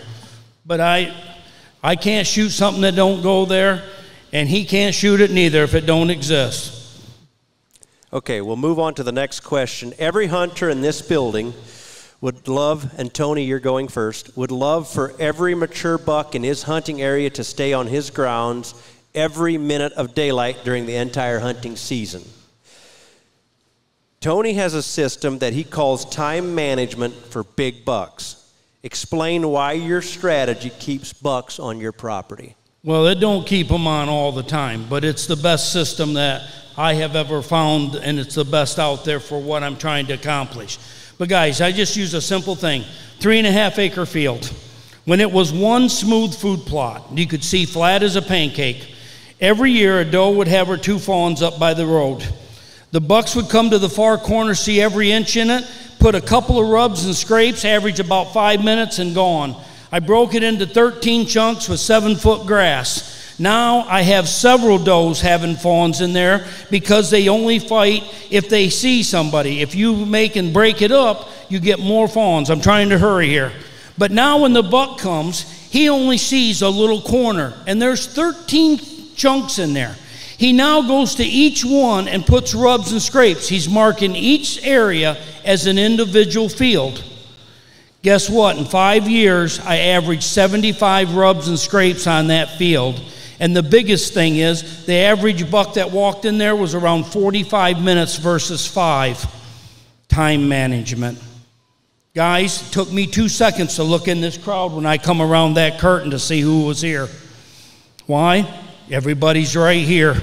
Speaker 2: But I can't shoot something that don't go there, and he can't shoot it neither if it don't exist.
Speaker 1: Okay, we'll move on to the next question. Every hunter in this building would love, and Tony, you're going first, would love for every mature buck in his hunting area to stay on his grounds every minute of daylight during the entire hunting season. Tony has a system that he calls time management for big bucks. Explain why your strategy keeps bucks on your property.
Speaker 2: Well, it don't keep them on all the time, but it's the best system that I have ever found, and it's the best out there for what I'm trying to accomplish. But guys, I just use a simple thing. 3.5 acre field. When it was one smooth food plot, you could see flat as a pancake. Every year, a doe would have her 2 fawns up by the road. The bucks would come to the far corner, see every inch in it, put a couple of rubs and scrapes, average about 5 minutes, and gone. I broke it into 13 chunks with 7-foot grass. Now I have several does having fawns in there because they only fight if they see somebody. If you make and break it up, you get more fawns. I'm trying to hurry here. But now when the buck comes, he only sees a little corner, and there's 13 chunks in there. He now goes to each one and puts rubs and scrapes. He's marking each area as an individual field. Guess what? In 5 years, I averaged 75 rubs and scrapes on that field. And the biggest thing is the average buck that walked in there was around 45 minutes versus 5. Time management. Guys, it took me 2 seconds to look in this crowd when I come around that curtain to see who was here. Why? Everybody's right here.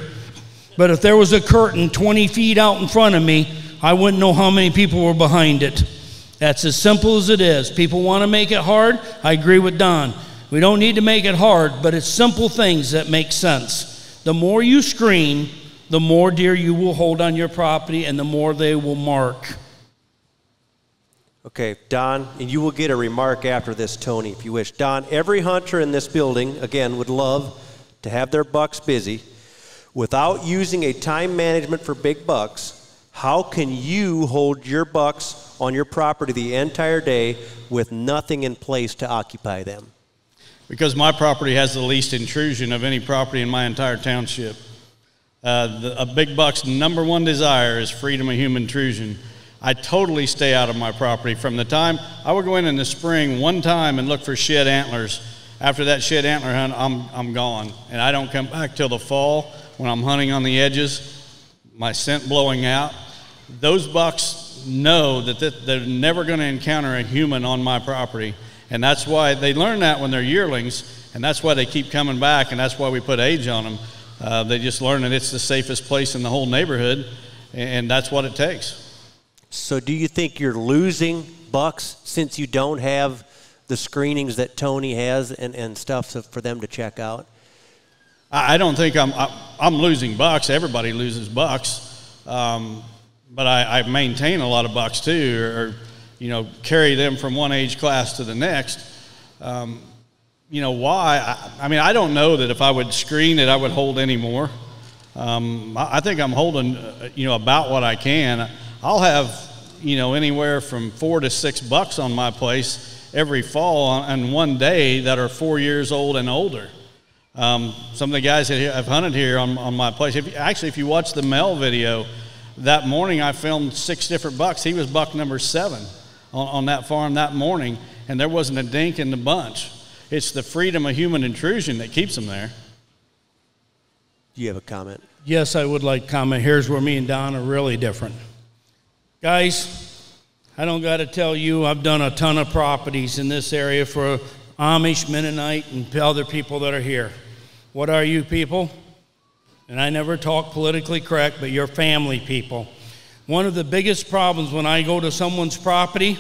Speaker 2: But if there was a curtain 20 feet out in front of me, I wouldn't know how many people were behind it. That's as simple as it is. People want to make it hard. I agree with Don. We don't need to make it hard, but it's simple things that make sense. The more you screen, the more deer you will hold on your property and the more they will mark.
Speaker 1: Okay, Don, and you will get a remark after this, Tony, if you wish. Don, every hunter in this building, again, would love to have their bucks busy. Without using a time management for big bucks, how can you hold your bucks on your property the entire day with nothing in place to occupy them?
Speaker 3: Because my property has the least intrusion of any property in my entire township. A big buck's number one desire is freedom of human intrusion. I totally stay out of my property. From the time I would go in the spring one time and look for shed antlers. After that shed antler hunt, I'm gone. And I don't come back till the fall when I'm hunting on the edges, my scent blowing out. Those bucks know that they're never going to encounter a human on my property. And that's why they learn that when they're yearlings, and that's why they keep coming back, and that's why we put age on them. They just learn that it's the safest place in the whole neighborhood, and that's what it takes.
Speaker 1: So do you think you're losing bucks since you don't have the screenings that Tony has and stuff for them to check out?
Speaker 3: I don't think I'm losing bucks. Everybody loses bucks. But I maintain a lot of bucks too, or carry them from one age class to the next. you know, why? I mean, I don't know that if I would screen it, I would hold any more. I think I'm holding, you know, about what I can. I'll have, you know, anywhere from $4 to $6 on my place every fall on one day that are 4 years old and older. Some of the guys that have hunted here on my place, if you watch the Mel video, that morning I filmed 6 different bucks. He was buck number 7 on that farm that morning, and there wasn't a dink in the bunch. It's the freedom of human intrusion that keeps them there.
Speaker 1: Do you have a comment?
Speaker 2: Yes, I would like to comment. Here's where me and Don are really different. Guys, I don't got to tell you, I've done a ton of properties in this area for Amish, Mennonite, and other people that are here. What are you people? And I never talk politically correct, but you're family people. One of the biggest problems when I go to someone's property,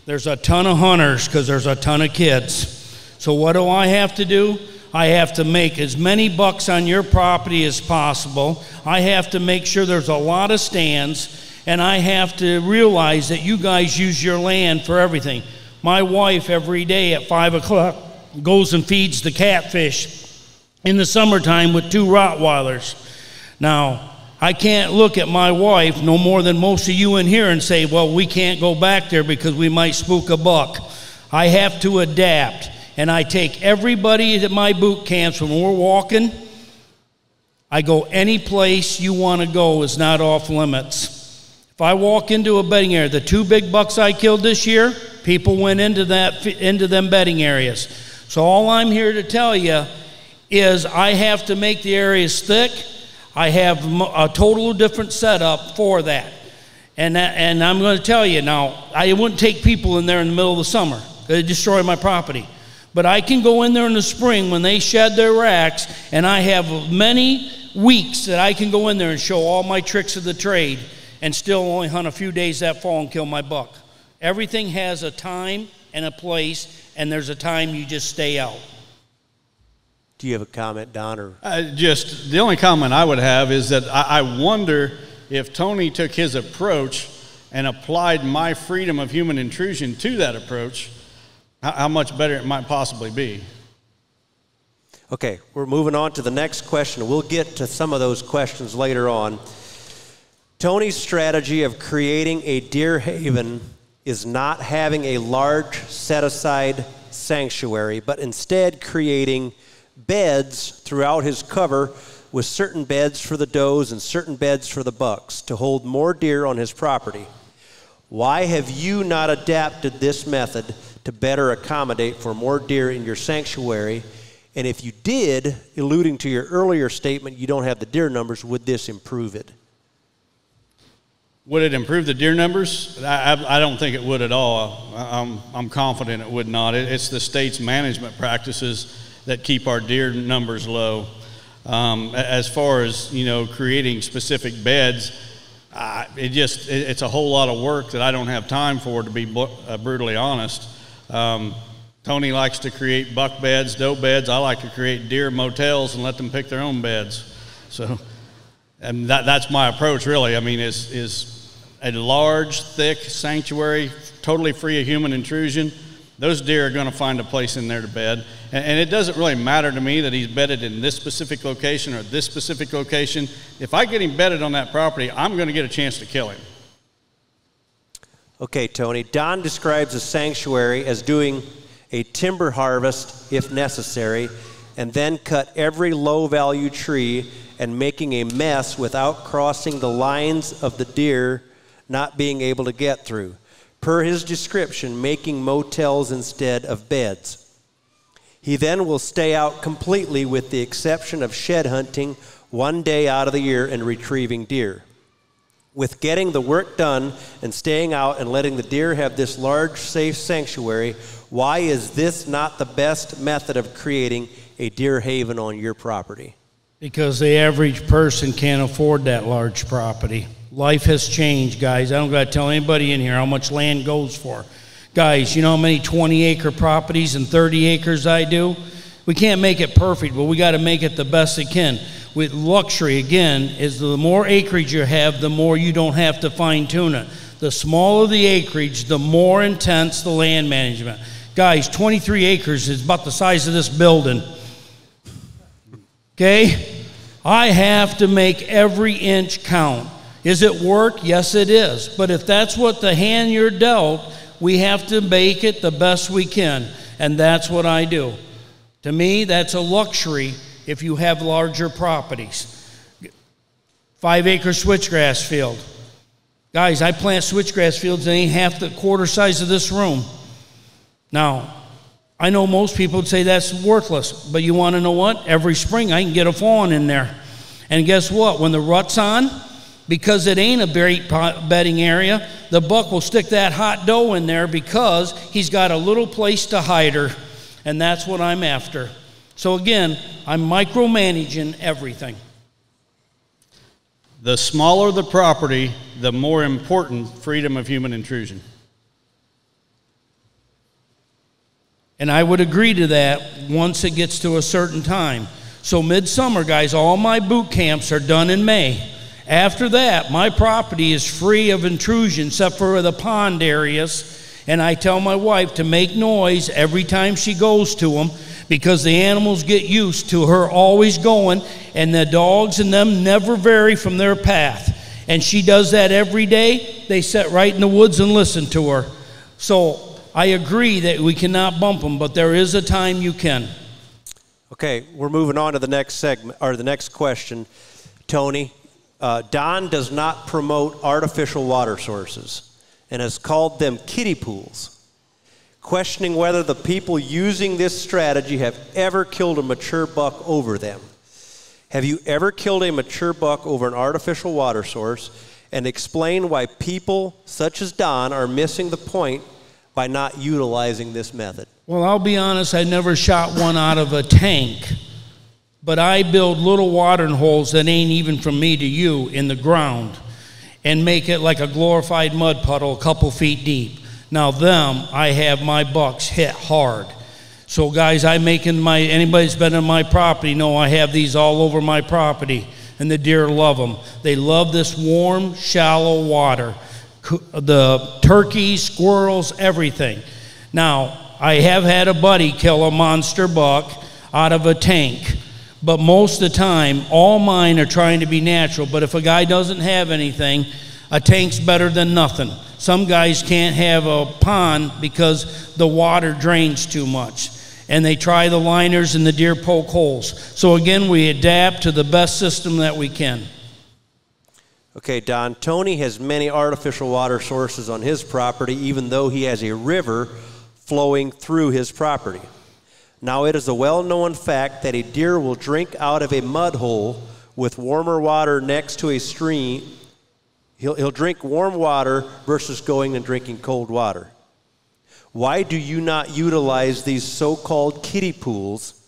Speaker 2: there's a ton of hunters because there's a ton of kids. So what do I have to do? I have to make as many bucks on your property as possible. I have to make sure there's a lot of stands, and I have to realize that you guys use your land for everything. My wife every day at 5 o'clock goes and feeds the catfish in the summertime with 2 Rottweilers. Now, I can't look at my wife no more than most of you in here and say, well, we can't go back there because we might spook a buck. I have to adapt. And I take everybody to my boot camps when we're walking. I go any place you want to go is not off limits. If I walk into a bedding area, the 2 big bucks I killed this year, people went into them bedding areas. So all I'm here to tell you is I have to make the areas thick. I have a total different setup for that. And I'm going to tell you now, I wouldn't take people in there in the middle of the summer. They'd destroy my property. But I can go in there in the spring when they shed their racks, and I have many weeks that I can go in there and show all my tricks of the trade and still only hunt a few days that fall and kill my buck. Everything has a time and a place, and there's a time you just stay out.
Speaker 1: Do you have a comment, Don? Or?
Speaker 3: Just the only comment I would have is that I wonder if Tony took his approach and applied my freedom of human intrusion to that approach, how much better it might possibly be.
Speaker 1: Okay, we're moving on to the next question. We'll get to some of those questions later on. Tony's strategy of creating a deer haven is not having a large set-aside sanctuary, but instead creating beds throughout his cover with certain beds for the does and certain beds for the bucks to hold more deer on his property. Why have you not adapted this method to better accommodate for more deer in your sanctuary? And if you did, alluding to your earlier statement, you don't have the deer numbers, would this improve it?
Speaker 3: Would it improve the deer numbers? I don't think it would at all. I'm confident it would not. It's the state's management practices that keep our deer numbers low. As far as, you know, creating specific beds, it's a whole lot of work that I don't have time for, to be brutally honest. Tony likes to create buck beds, doe beds. I like to create deer motels and let them pick their own beds. So, and that's my approach, really. I mean, is a large, thick sanctuary, totally free of human intrusion. Those deer are going to find a place in there to bed. And it doesn't really matter to me that he's bedded in this specific location or this specific location. If I get him bedded on that property, I'm going to get a chance to kill him.
Speaker 1: Okay, Tony. Don describes a sanctuary as doing a timber harvest, if necessary, and then cut every low-value tree and making a mess without crossing the lines of the deer not being able to get through. Per his description, making motels instead of beds. He then will stay out completely with the exception of shed hunting 1 day out of the year and retrieving deer. With getting the work done and staying out and letting the deer have this large, safe sanctuary, why is this not the best method of creating a deer haven on your property?
Speaker 2: Because the average person can't afford that large property. Life has changed, guys. I don't got to tell anybody in here how much land goes for. Guys, you know how many 20-acre properties and 30 acres I do? We can't make it perfect, but we got to make it the best it can. With luxury, again, is the more acreage you have, the more you don't have to fine-tune it. The smaller the acreage, the more intense the land management. Guys, 23 acres is about the size of this building. Okay? I have to make every inch count. Is it work? Yes, it is. But if that's what the hand you're dealt, we have to make it the best we can. And that's what I do. To me, that's a luxury if you have larger properties. 5-acre switchgrass field. Guys, I plant switchgrass fields that ain't half the quarter size of this room. Now, I know most people would say that's worthless, but you want to know what? Every spring I can get a fawn in there. And guess what? When the rut's on, because it ain't a great bedding area, the buck will stick that hot doe in there because he's got a little place to hide her. And that's what I'm after. So again, I'm micromanaging everything.
Speaker 3: The smaller the property, the more important freedom of human intrusion.
Speaker 2: And I would agree to that once it gets to a certain time. So midsummer, guys, all my boot camps are done in May. After that, my property is free of intrusion except for the pond areas. And I tell my wife to make noise every time she goes to them because the animals get used to her always going, and the dogs and them never vary from their path. And she does that every day. They sit right in the woods and listen to her. So I agree that we cannot bump them, but there is a time you can.
Speaker 1: Okay, we're moving on to the next segment, or the next question. Tony, Don does not promote artificial water sources and has called them kiddie pools, questioning whether the people using this strategy have ever killed a mature buck over them. Have you ever killed a mature buck over an artificial water source? And explain why people such as Don are missing the point by not utilizing this method.
Speaker 2: Well, I'll be honest, I never shot one out of a tank, but I build little watering holes that ain't even from me to you in the ground and make it like a glorified mud puddle a couple feet deep. Now them, I have my bucks hit hard. So guys, anybody that's been on my property know I have these all over my property, and the deer love them. They love this warm, shallow water. The turkeys, squirrels, everything. Now, I have had a buddy kill a monster buck out of a tank, but most of the time, all mine are trying to be natural. But if a guy doesn't have anything, a tank's better than nothing. Some guys can't have a pond because the water drains too much. And they try the liners and the deer poke holes. So again, we adapt to the best system that we can.
Speaker 1: Okay, Don, Tony has many artificial water sources on his property, even though he has a river flowing through his property. Now, it is a well-known fact that a deer will drink out of a mud hole with warmer water next to a stream. He'll drink warm water versus going and drinking cold water. Why do you not utilize these so-called kiddie pools,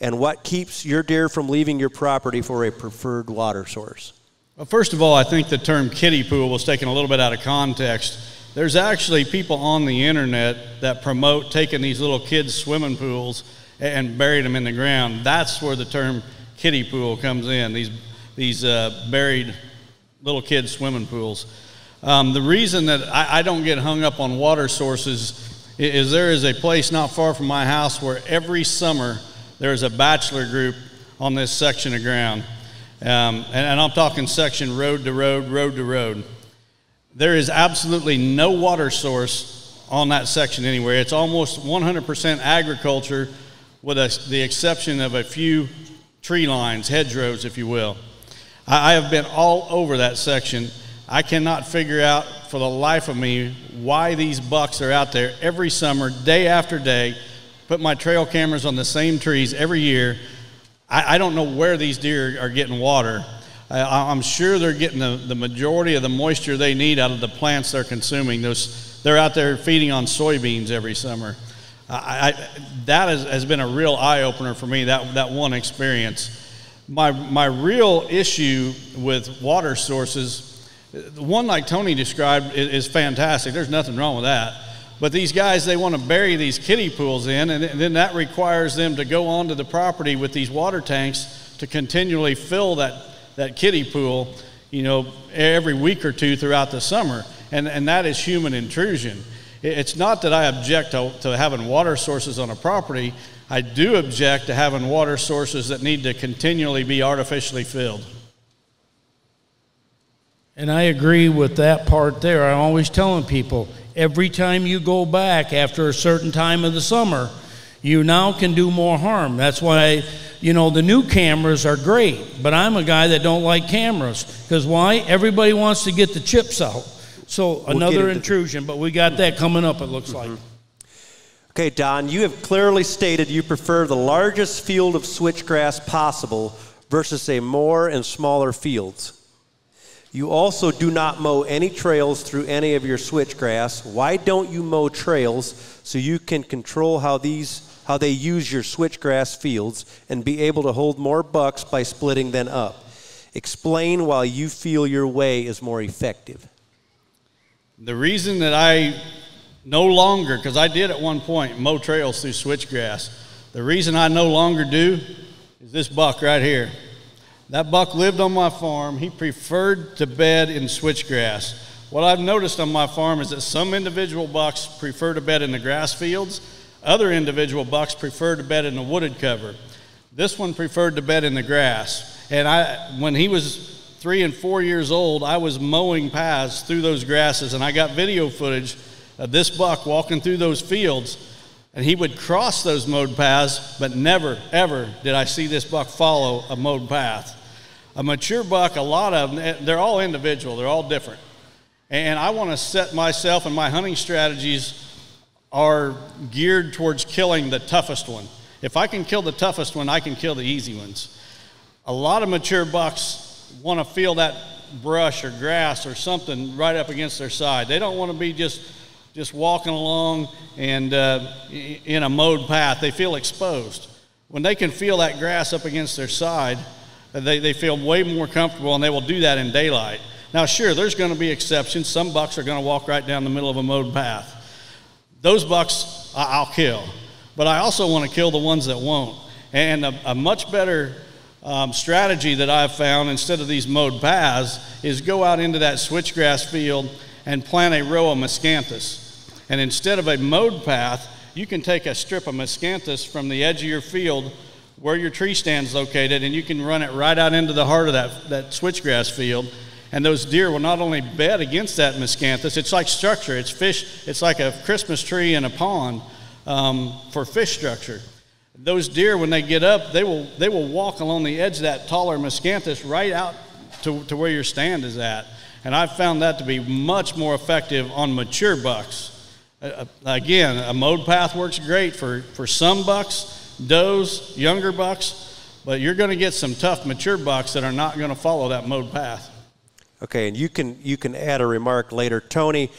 Speaker 1: and what keeps your deer from leaving your property for a preferred water source?
Speaker 3: Well, first of all, I think the term kiddie pool was taken a little bit out of context. There's actually people on the internet that promote taking these little kids' swimming pools and burying them in the ground. That's where the term kiddie pool comes in, these buried little kids' swimming pools. The reason that I don't get hung up on water sources is there is a place not far from my house where every summer there's a bachelor group on this section of ground. And I'm talking section road to road, road to road. There is absolutely no water source on that section anywhere. It's almost 100% agriculture with the exception of a few tree lines, hedgerows, if you will. I have been all over that section. I cannot figure out for the life of me why these bucks are out there every summer, day after day, put my trail cameras on the same trees every year. I don't know where these deer are getting water. I'm sure they're getting the majority of the moisture they need out of the plants they're consuming. They're out there feeding on soybeans every summer. That has been a real eye-opener for me, that one experience. My real issue with water sources, the one like Tony described is fantastic. There's nothing wrong with that. But these guys, they want to bury these kiddie pools in, and then that requires them to go onto the property with these water tanks to continually fill that kiddie pool, every week or two throughout the summer. And that is human intrusion. It's not that I object to having water sources on a property. I do object to having water sources that need to continually be artificially filled.
Speaker 2: And I agree with that part there. I'm always telling people, every time you go back after a certain time of the summer, you now can do more harm. That's why, the new cameras are great, but I'm a guy that don't like cameras. Because why? Everybody wants to get the chips out. So another intrusion, but we got that coming up, it looks like.
Speaker 1: Okay, Don, you have clearly stated you prefer the largest field of switchgrass possible versus a more and smaller fields. You also do not mow any trails through any of your switchgrass. Why don't you mow trails so you can control how they use your switchgrass fields and be able to hold more bucks by splitting them up? Explain why you feel your way is more effective.
Speaker 3: The reason that I no longer, because I did at one point mow trails through switchgrass, the reason I no longer do is this buck right here. That buck lived on my farm. He preferred to bed in switchgrass. What I've noticed on my farm is that some individual bucks prefer to bed in the grass fields. Other individual bucks prefer to bed in the wooded cover. This one preferred to bed in the grass. And when he was 3 and 4 years old, I was mowing paths through those grasses, and I got video footage of this buck walking through those fields, and he would cross those mowed paths, but never, ever did I see this buck follow a mowed path. A mature buck, a lot of them, they're all individual, they're all different. And I want to set myself, and my hunting strategies are geared towards killing the toughest one. If I can kill the toughest one, I can kill the easy ones. A lot of mature bucks want to feel that brush or grass or something right up against their side. They don't want to be just walking along and in a mowed path. They feel exposed. When they can feel that grass up against their side, they feel way more comfortable, and they will do that in daylight. Now, sure, there's going to be exceptions. Some bucks are going to walk right down the middle of a mowed path. Those bucks I'll kill, but I also want to kill the ones that won't. And a much better strategy that I've found, instead of these mowed paths, is go out into that switchgrass field and plant a row of miscanthus. And instead of a mowed path, you can take a strip of miscanthus from the edge of your field where your tree stand's located, and you can run it right out into the heart of that switchgrass field. And those deer will not only bed against that miscanthus, it's like structure, it's fish, it's like a Christmas tree in a pond for fish structure. Those deer, when they get up, they will walk along the edge of that taller miscanthus right out to where your stand is at. And I've found that to be much more effective on mature bucks. Again, a mowed path works great for some bucks, does, younger bucks, but you're going to get some tough mature bucks that are not going to follow that mowed path.
Speaker 1: Okay, and you can add a remark later. Tony,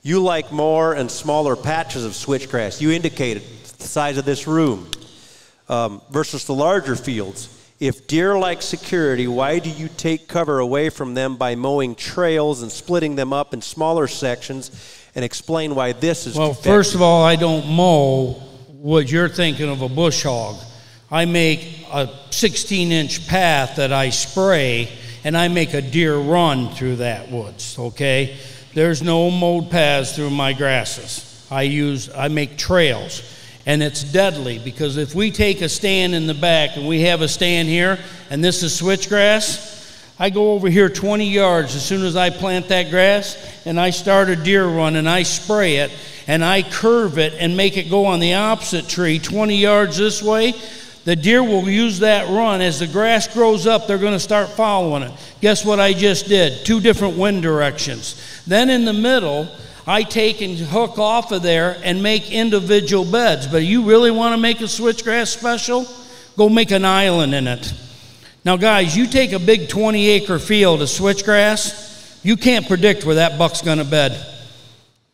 Speaker 1: you like more and smaller patches of switchgrass. You indicated the size of this room versus the larger fields. If deer like security, why do you take cover away from them by mowing trails and splitting them up in smaller sections, and explain why this is effective?
Speaker 2: First of all, I don't mow what you're thinking of, a bush hog. I make a 16-inch path that I spray, and I make a deer run through that woods, okay? There's no mowed paths through my grasses. I make trails, and it's deadly, because if we take a stand in the back, and we have a stand here, and this is switchgrass, I go over here 20 yards as soon as I plant that grass, and I start a deer run, and I spray it, and I curve it and make it go on the opposite tree 20 yards this way. The deer will use that run. As the grass grows up, they're going to start following it. Guess what I just did? 2 different wind directions. Then in the middle, I take and hook off of there and make individual beds. But you really want to make a switchgrass special? Go make an island in it. Now, guys, you take a big 20-acre field of switchgrass, you can't predict where that buck's going to bed.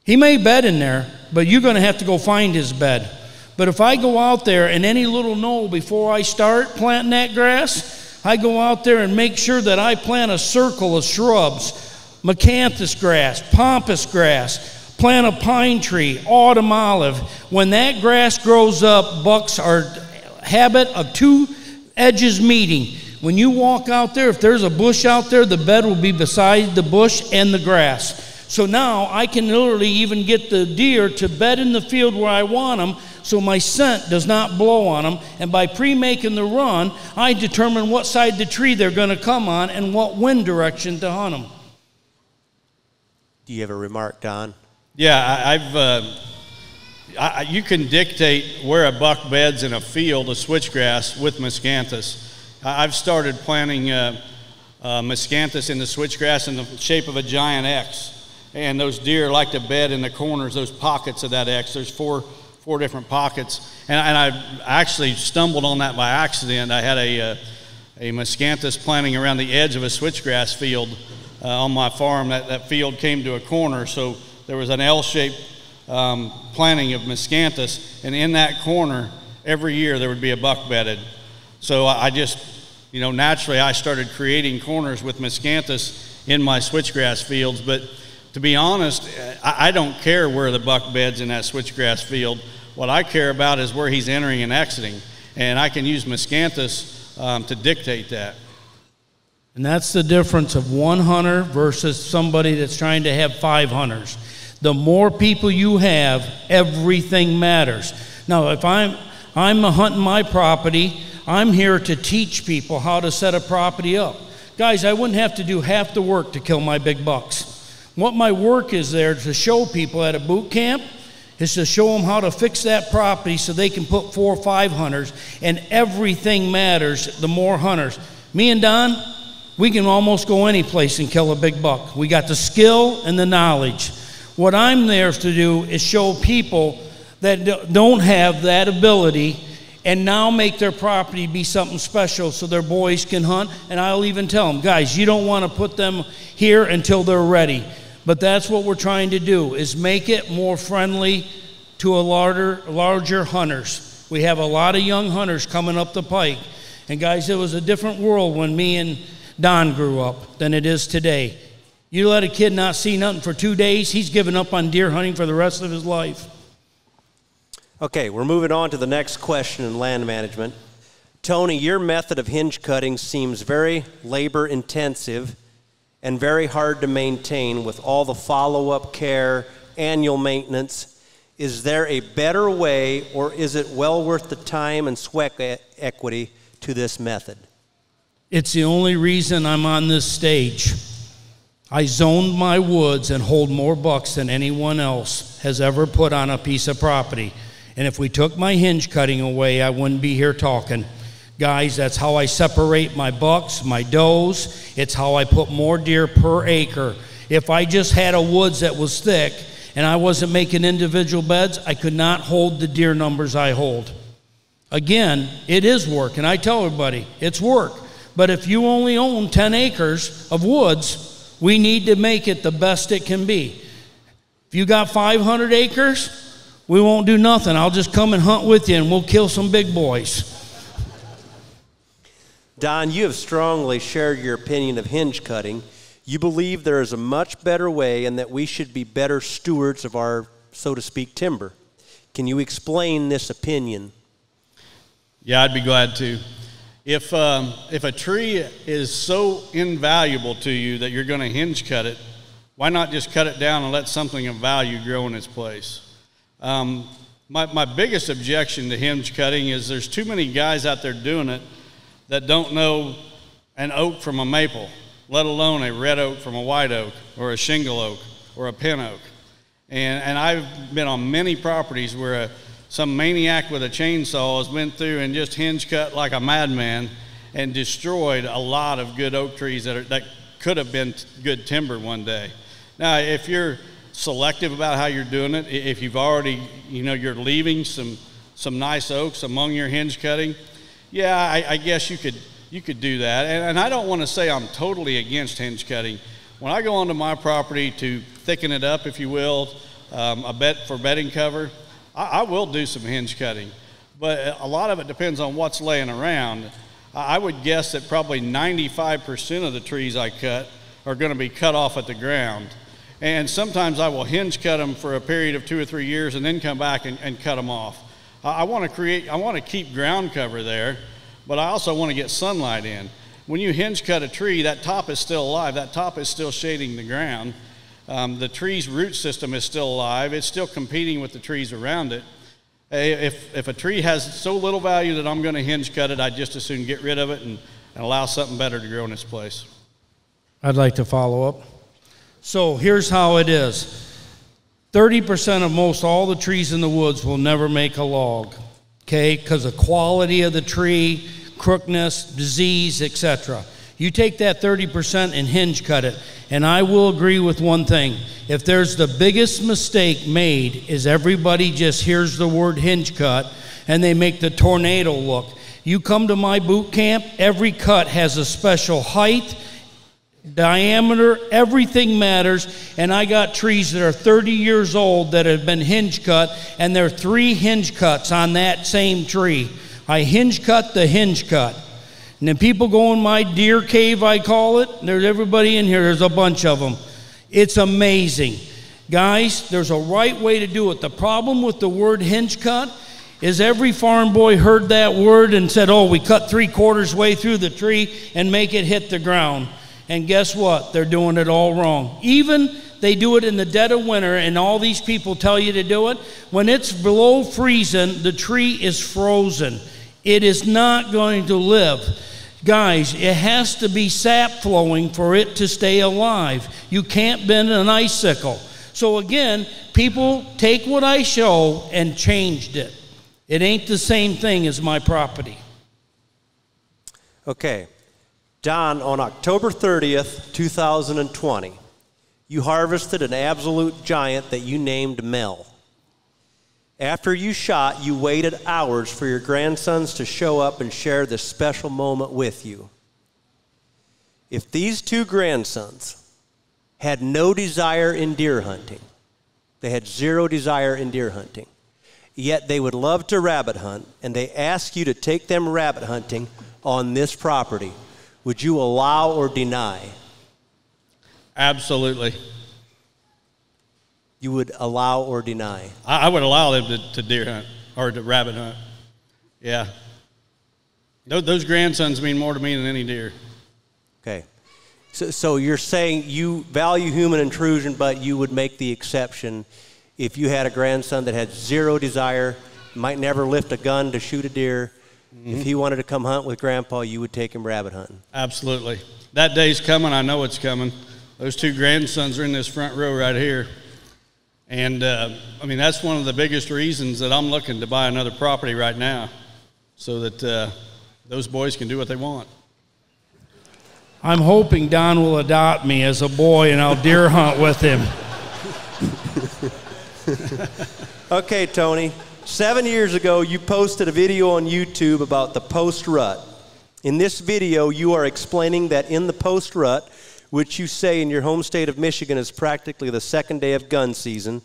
Speaker 2: He may bed in there, but you're going to have to go find his bed. But if I go out there and any little knoll before I start planting that grass, I go out there and make sure that I plant a circle of shrubs, miscanthus grass, pampas grass, plant a pine tree, autumn olive. When that grass grows up, bucks are habit of 2 edges meeting. When you walk out there, if there's a bush out there, the bed will be beside the bush and the grass. So now I can literally even get the deer to bed in the field where I want them, so my scent does not blow on them. And by pre-making the run, I determine what side of the tree they're going to come on and what wind direction to hunt them.
Speaker 1: Do you have a remark, Don?
Speaker 3: Yeah, you can dictate where a buck beds in a field of switchgrass with miscanthus. I've started planting miscanthus in the switchgrass in the shape of a giant X. And those deer like to bed in the corners, those pockets of that X. There's four different pockets. And I actually stumbled on that by accident. I had a miscanthus planting around the edge of a switchgrass field on my farm. That field came to a corner, so there was an L-shaped planting of miscanthus, and in that corner, every year there would be a buck bedded. So I just, naturally I started creating corners with miscanthus in my switchgrass fields. But to be honest, I don't care where the buck beds in that switchgrass field. What I care about is where he's entering and exiting, and I can use miscanthus to dictate that.
Speaker 2: And that's the difference of one hunter versus somebody that's trying to have 5 hunters. The more people you have, everything matters. Now, if I'm hunting my property, I'm here to teach people how to set a property up. Guys, I wouldn't have to do half the work to kill my big bucks. What my work is there to show people at a boot camp is to show them how to fix that property so they can put 4 or 5 hunters, and everything matters the more hunters. Me and Don, we can almost go any place and kill a big buck. We got the skill and the knowledge. What I'm there to do is show people that don't have that ability and now make their property be something special so their boys can hunt. And I'll even tell them, guys, you don't want to put them here until they're ready. But that's what we're trying to do, is make it more friendly to a larger hunters. We have a lot of young hunters coming up the pike. And guys, it was a different world when me and Don grew up than it is today. You let a kid not see nothing for 2 days, he's given up on deer hunting for the rest of his life.
Speaker 1: Okay, we're moving on to the next question in land management. Tony, your method of hinge cutting seems very labor intensive and very hard to maintain with all the follow-up care, annual maintenance. Is there a better way, or is it well worth the time and sweat equity to this method?
Speaker 2: It's the only reason I'm on this stage. I zoned my woods and hold more bucks than anyone else has ever put on a piece of property. And if we took my hinge cutting away, I wouldn't be here talking. Guys, that's how I separate my bucks, my does. It's how I put more deer per acre. If I just had a woods that was thick and I wasn't making individual beds, I could not hold the deer numbers I hold. Again, it is work, and I tell everybody, it's work. But if you only own 10 acres of woods, we need to make it the best it can be. If you got 500 acres, we won't do nothing. I'll just come and hunt with you, and we'll kill some big boys.
Speaker 1: Don, you have strongly shared your opinion of hinge cutting. You believe there is a much better way and that we should be better stewards of our, so to speak, timber. Can you explain this opinion?
Speaker 3: Yeah, I'd be glad to. If a tree is so invaluable to you that you're going to hinge cut it, why not just cut it down and let something of value grow in its place? My biggest objection to hinge cutting is there's too many guys out there doing it that don't know an oak from a maple, let alone a red oak from a white oak or a shingle oak or a pin oak. And I've been on many properties where some maniac with a chainsaw has went through and just hinge cut like a madman and destroyed a lot of good oak trees that could have been good timber one day. Now, if you're selective about how you're doing it, if you've already, you're leaving some nice oaks among your hinge cutting, yeah, I guess you could do that. And I don't want to say I'm totally against hinge cutting. When I go onto my property to thicken it up, if you will, for bedding cover, I will do some hinge cutting. But a lot of it depends on what's laying around. I would guess that probably 95% of the trees I cut are going to be cut off at the ground. And sometimes I will hinge cut them for a period of 2 or 3 years and then come back and cut them off. I want to keep ground cover there, but I also want to get sunlight in. When you hinge cut a tree, that top is still alive. That top is still shading the ground. The tree's root system is still alive. It's still competing with the trees around it. If a tree has so little value that I'm going to hinge cut it, I'd just as soon get rid of it and allow something better to grow in its place.
Speaker 2: I'd like to follow up. So here's how it is. 30% of most all the trees in the woods will never make a log, okay, because of quality of the tree, crookness, disease, etc. You take that 30% and hinge cut it, and I will agree with one thing. If there's the biggest mistake made is everybody just hears the word hinge cut and they make the tornado look. You come to my boot camp, every cut has a special height, diameter, everything matters, and I got trees that are 30 years old that have been hinge cut, and there are 3 hinge cuts on that same tree. I hinge cut the hinge cut. And then people go in my deer cave, I call it. There's everybody in here. There's a bunch of them. It's amazing. Guys, there's a right way to do it. The problem with the word hinge cut is every farm boy heard that word and said, oh, we cut 3/4 way through the tree and make it hit the ground. And guess what? They're doing it all wrong. Even they do it in the dead of winter, and all these people tell you to do it. When it's below freezing, the tree is frozen. It is not going to live. Guys, it has to be sap flowing for it to stay alive. You can't bend an icicle. So again, people take what I show and changed it. It ain't the same thing as my property.
Speaker 1: Okay. Don, on October 30th, 2020, you harvested an absolute giant that you named Mel. After you shot, you waited hours for your grandsons to show up and share this special moment with you. If these 2 grandsons had no desire in deer hunting, they had 0 desire in deer hunting, yet they would love to rabbit hunt, and they ask you to take them rabbit hunting on this property, would you allow or deny?
Speaker 3: Absolutely.
Speaker 1: You would allow or deny?
Speaker 3: I would allow them to deer hunt or to rabbit hunt. Yeah. Those grandsons mean more to me than any deer.
Speaker 1: Okay. So you're saying you value human intrusion, but you would make the exception if you had a grandson that had 0 desire, might never lift a gun to shoot a deer. If he wanted to come hunt with Grandpa, you would take him rabbit hunting.
Speaker 3: Absolutely. That day's coming. I know it's coming. Those 2 grandsons are in this front row right here. And, I mean, that's one of the biggest reasons that I'm looking to buy another property right now, so that those boys can do what they want.
Speaker 2: I'm hoping Don will adopt me as a boy and I'll deer hunt with him.
Speaker 1: Okay, Tony. 7 years ago, you posted a video on YouTube about the post-rut. In this video, you are explaining that in the post-rut, which you say in your home state of Michigan is practically the second day of gun season,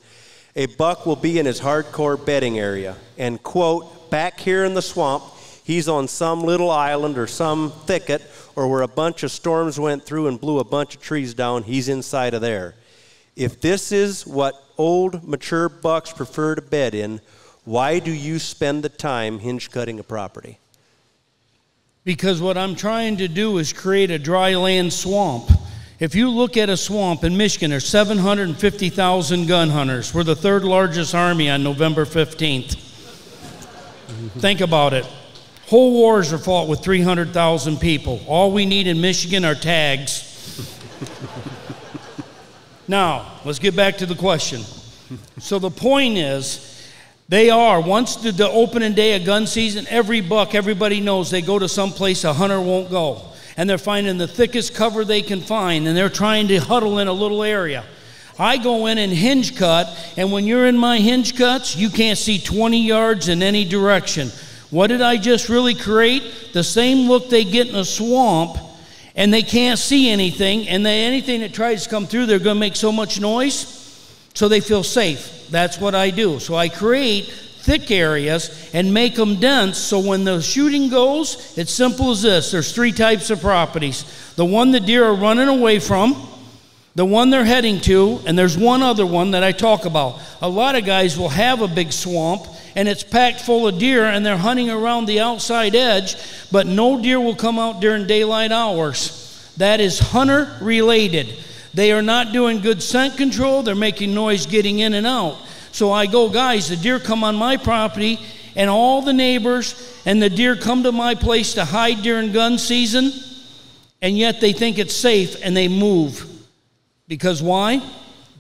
Speaker 1: a buck will be in his hardcore bedding area. And, quote, back here in the swamp, he's on some little island or some thicket or where a bunch of storms went through and blew a bunch of trees down, he's inside of there. If this is what old, mature bucks prefer to bed in, why do you spend the time hinge cutting a property?
Speaker 2: Because what I'm trying to do is create a dry land swamp. If you look at a swamp in Michigan, there's 750,000 gun hunters. We're the 3rd largest army on November 15th. Think about it. Whole wars are fought with 300,000 people. All we need in Michigan are tags. Now, let's get back to the question. So the point is, they are, once the opening day of gun season, every buck, everybody knows they go to some place a hunter won't go. And they're finding the thickest cover they can find, and they're trying to huddle in a little area. I go in and hinge cut, and when you're in my hinge cuts, you can't see 20 yards in any direction. What did I just really create? The same look they get in a swamp, and they can't see anything, and anything that tries to come through, they're going to make so much noise, so they feel safe. That's what I do. So I create thick areas and make them dense, so when the shooting goes, it's simple as this. There's 3 types of properties. The one the deer are running away from, the one they're heading to, and there's one other one that I talk about. A lot of guys will have a big swamp, and it's packed full of deer, and they're hunting around the outside edge, but no deer will come out during daylight hours. That is hunter related. They are not doing good scent control. They're making noise getting in and out. So I go, guys, the deer come on my property, and all the neighbors and the deer come to my place to hide during gun season, and yet they think it's safe and they move. Because why?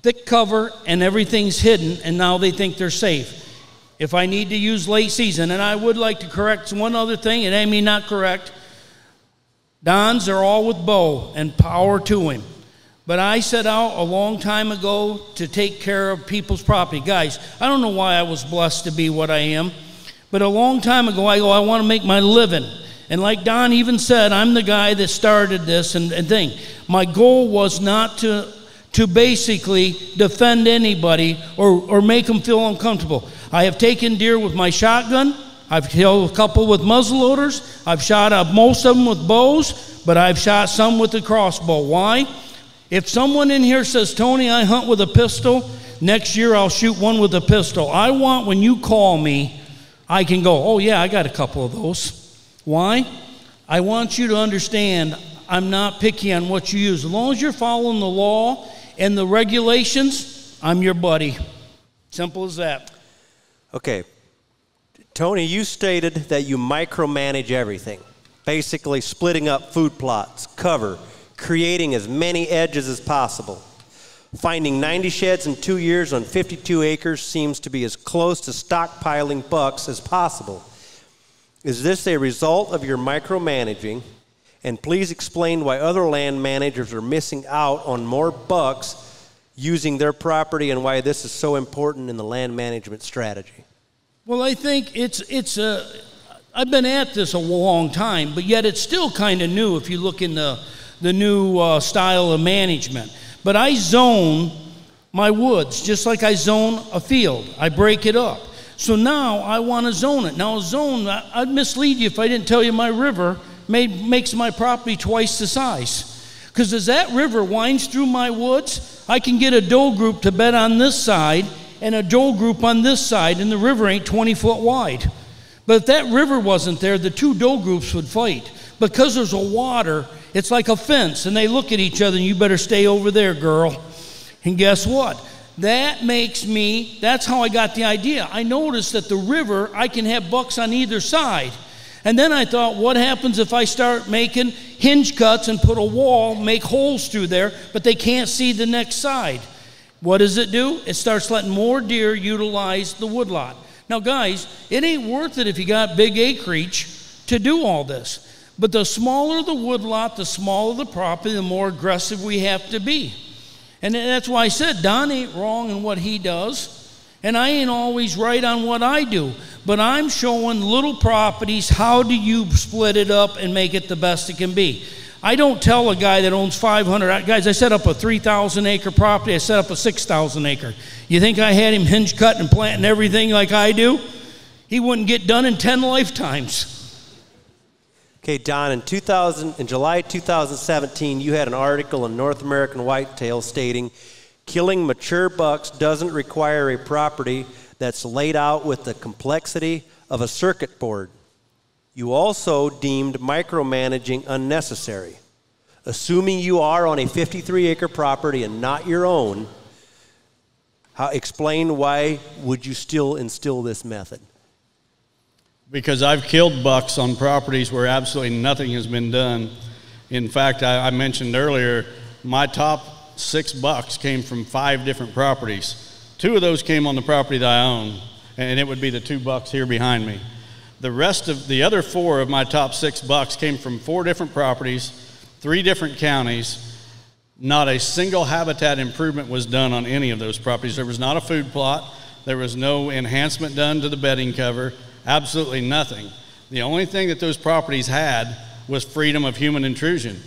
Speaker 2: Thick cover and everything's hidden, and now they think they're safe. If I need to use late season, and I would like to correct one other thing, and I mean not correct, Dons are all with bow, and power to him. But I set out a long time ago to take care of people's property. Guys, I don't know why I was blessed to be what I am, but a long time ago I go, I want to make my living. And like Don even said, I'm the guy that started this and thing. My goal was not to basically defend anybody or make them feel uncomfortable. I have taken deer with my shotgun. I've killed a couple with muzzleloaders. I've shot most of them with bows, but I've shot some with the crossbow. Why? If someone in here says, Tony, I hunt with a pistol, next year I'll shoot one with a pistol. I want when you call me, I can go, oh yeah, I got a couple of those. Why? I want you to understand I'm not picky on what you use. As long as you're following the law and the regulations, I'm your buddy. Simple as that.
Speaker 1: Okay. Tony, you stated that you micromanage everything, basically splitting up food plots, cover, creating as many edges as possible. Finding 90 sheds in 2 years on 52 acres seems to be as close to stockpiling bucks as possible. Is this a result of your micromanaging? And please explain why other land managers are missing out on more bucks using their property and why this is so important in the land management strategy.
Speaker 2: Well, I think I've been at this a long time, but yet it's still kind of new if you look in the new style of management. But I zone my woods just like I zone a field. I break it up. So now I want to zone it. Now a zone, I'd mislead you if I didn't tell you my river makes my property twice the size. Because as that river winds through my woods, I can get a doe group to bed on this side and a doe group on this side, and the river ain't 20 foot wide. But if that river wasn't there, the two doe groups would fight. Because there's a water, it's like a fence, and they look at each other, and you better stay over there, girl. And guess what? That's how I got the idea. I noticed that the river, I can have bucks on either side. And then I thought, what happens if I start making hinge cuts and put a wall, make holes through there, but they can't see the next side? What does it do? It starts letting more deer utilize the woodlot. Now, guys, it ain't worth it if you got big acreage to do all this. But the smaller the woodlot, the smaller the property, the more aggressive we have to be. And that's why I said Don ain't wrong in what he does, and I ain't always right on what I do. But I'm showing little properties, how do you split it up and make it the best it can be. I don't tell a guy that owns 500, guys, I set up a 3,000 acre property, I set up a 6,000 acre. You think I had him hinge cut and planting everything like I do? He wouldn't get done in 10 lifetimes.
Speaker 1: Okay, Don, in July 2017, you had an article in North American Whitetail stating, killing mature bucks doesn't require a property that's laid out with the complexity of a circuit board. You also deemed micromanaging unnecessary. Assuming you are on a 53-acre property and not your own, explain why would you still instill this method?
Speaker 3: Because I've killed bucks on properties where absolutely nothing has been done. In fact, I mentioned earlier, my top 6 bucks came from 5 different properties. 2 of those came on the property that I own, and it would be the 2 bucks here behind me. The rest of the other 4 of my top 6 bucks came from 4 different properties, 3 different counties. Not a single habitat improvement was done on any of those properties. There was not a food plot. There was no enhancement done to the bedding cover. Absolutely nothing. The only thing that those properties had was freedom of human intrusion.